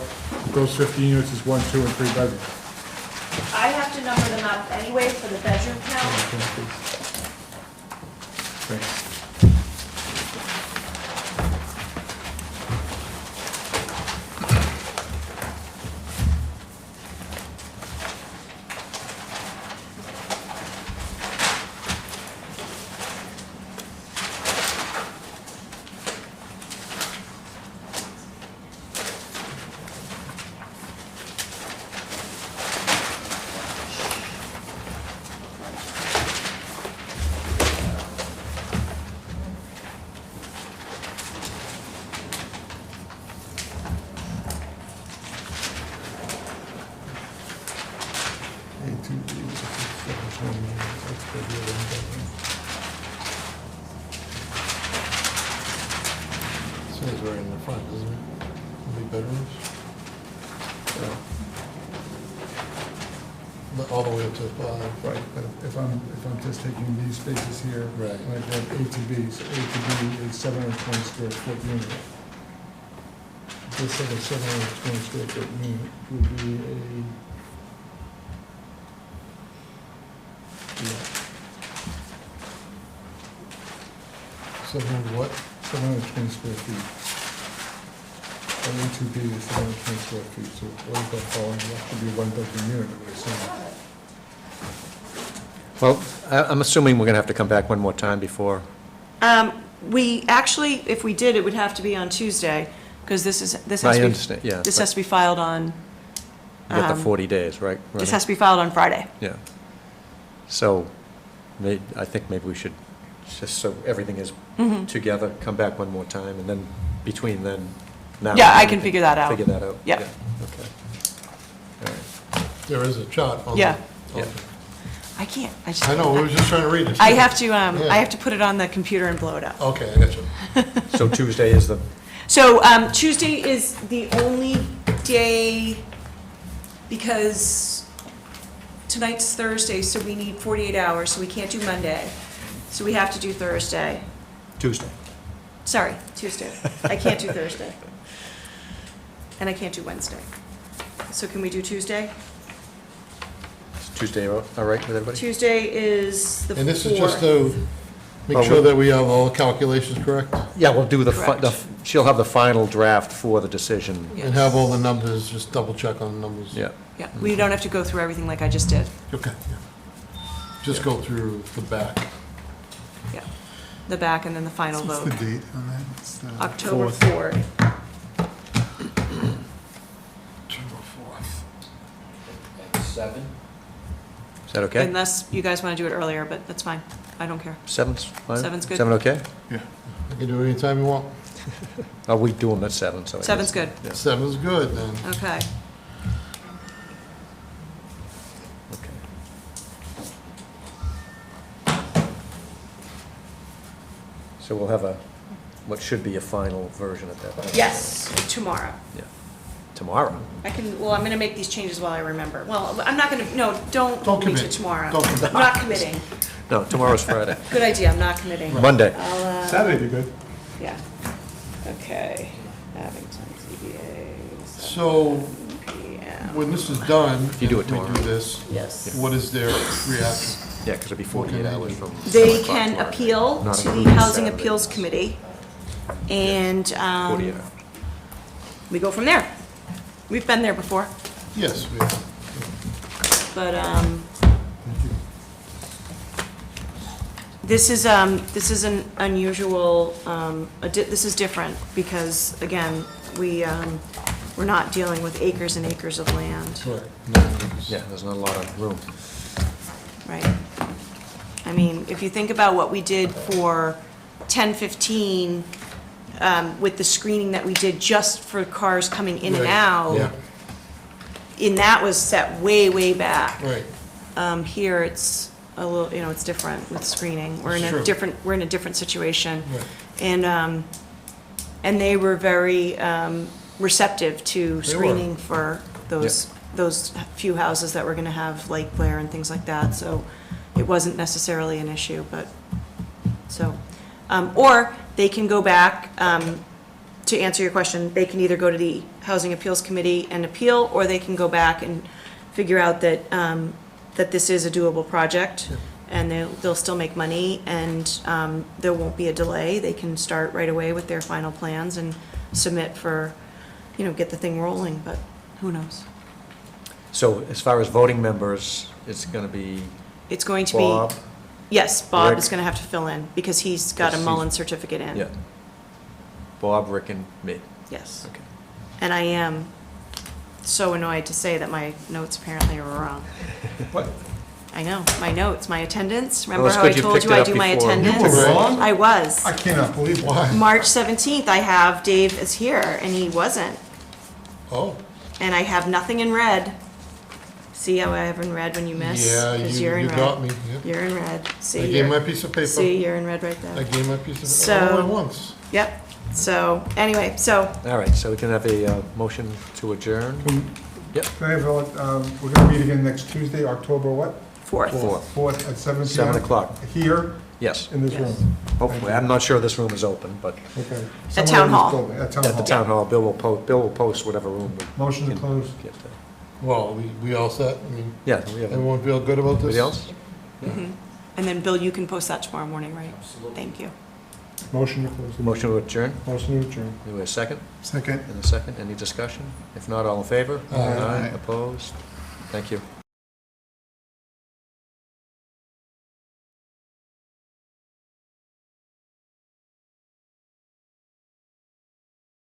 those 50 units as 1, 2, and 3 bedrooms? I have to number them up anyway for the bedroom count. Thanks. Says right in the front, doesn't it? How many bedrooms? Yeah. But all the way up to 5. Right, but if I'm just taking these spaces here, Right. and I have A to B, so A to B is 720 square foot unit. This other 720 square foot unit would be a, yeah, 700 what? 720 square feet. And A to B is 720 square feet, so what is that falling, that should be a one-bedroom unit, I would assume. Well, I'm assuming we're going to have to come back one more time before, We actually, if we did, it would have to be on Tuesday, because this has I to be, understand, yeah. this but has to be filed on, You got the 40 days, right? this has to be filed on Friday. Yeah. So, I think maybe we should, just so everything is Mm-hmm. together, come back one more time, and then between then, now. Yeah, I can figure that out. Figure that out? Yeah. Okay. All right. There is a chart on the. Yeah. Yeah. I can't, I just. I know, we were just trying to read it. I have to, Yeah. I have to put it on the computer and blow it up. Okay, I got you. So Tuesday is the, So, Tuesday is the only day, because tonight's Thursday, so we need 48 hours, so we can't do Monday. So we have to do Thursday. Tuesday. Sorry, Tuesday. I can't do Thursday. And I can't do Wednesday. So can we do Tuesday? Is Tuesday all right with everybody? Tuesday is the 4th. And this is just to make Oh, sure that we have all the calculations correct? Yeah, we'll do the, Correct. she'll have the final draft for the decision. And have all the numbers, just double check on the numbers? Yeah. Yeah, we don't have to go through everything like I just did. Okay, yeah. Just go through the back. Yeah. The back and then the final What's vote. the date on that? It's the October 4th. 4th. At 7? Is that okay? Unless you guys want to do it earlier, but that's fine. I don't care. 7's fine? 7's good. 7 okay? You can do it anytime you want. Oh, we do them at 7, so. I 7's guess- good. Yeah. 7's good, then. Okay. Okay. So we'll have what should be a final version at that point. Yes, tomorrow. Yeah. Tomorrow? I'm gonna make these changes while I remember. Well, I'm not gonna, no, don't Don't reach commit. it tomorrow. Don't commit. I'm not committing. No, tomorrow's Friday. Good idea, I'm not committing. Monday. I'll, Saturday be good. yeah. Okay, Abington, ZBA. So, 7 PM. when this is done, You do and it we tomorrow. do this, Yes. what is their reaction? Yeah, because it'll be 48 hours from. They 7 o'clock can tomorrow. appeal Not to the including Housing Saturdays. Appeals Committee, and 48 hours. we go from there. We've been there before, Yes, we have. but this is an unusual, this is different, because, again, we're not dealing with acres and acres of land, Right. Yeah, there's not a lot of room. right? I mean, if you think about what we did for 1015, with the screening that we did just for cars coming in and Right, out, Yeah, and that was set way, way back. right. Here, it's a little, it's different with screening. We're in Sure. we're in a different situation. Right. And they were very receptive to They were. screening for those few houses that were gonna have light glare and things like that, so it wasn't necessarily an issue, but, so. Or they can go back, to answer your question, they can either go to the Housing Appeals Committee and appeal, or they can go back and figure out that, that this is a doable project, and they'll still make money, and there won't be a delay. They can start right away with their final plans and submit for, get the thing rolling, but who knows? So as far as voting members, it's going to be It's going to be, Bob? yes, Bob Rick? is gonna have to fill in, because he's got a Yes, he's- Mullen certificate in. Yeah. Bob, Rick, and me. Yes. Okay. And I am so annoyed to say that my notes apparently are wrong. What? I know, my notes, my attendance. Well, Remember it's how I good you told picked you it I up do my before. You attendance? were wrong? I was. I cannot believe it. Why? March 17th, I have Dave is here, and he wasn't. Oh, And I have nothing in red. See how I have in red when you miss? yeah, 'Cause you you're in red. got me. Yeah. You're in red. See, I gave you're- my piece of paper. See, you're in red right I there. gave my piece of, So- all at once. Yep. So, anyway, so, All right, so we can have a motion to adjourn? Yep. Can I have, we're gonna meet again next Tuesday, October what? 4th. 4th at 7 p.m. 7 o'clock. Here, Yes, in this Yes. room. hopefully. I'm not sure this room is open, but Okay. At Somewhere Town in this Hall. building, At Town at the Hall. town hall, Bill will post whatever room we Motion to can close. get there. Well, we all set? I mean, Yeah, we have, everyone feel good about this? anybody else? Mhm. And then, Bill, you can post that tomorrow morning, right? Thank you. Motion to close. Motion to adjourn? Motion to adjourn. Do we have a second? Second. And a second, any discussion? If not, all in favor? Aye. Opposed? Thank you.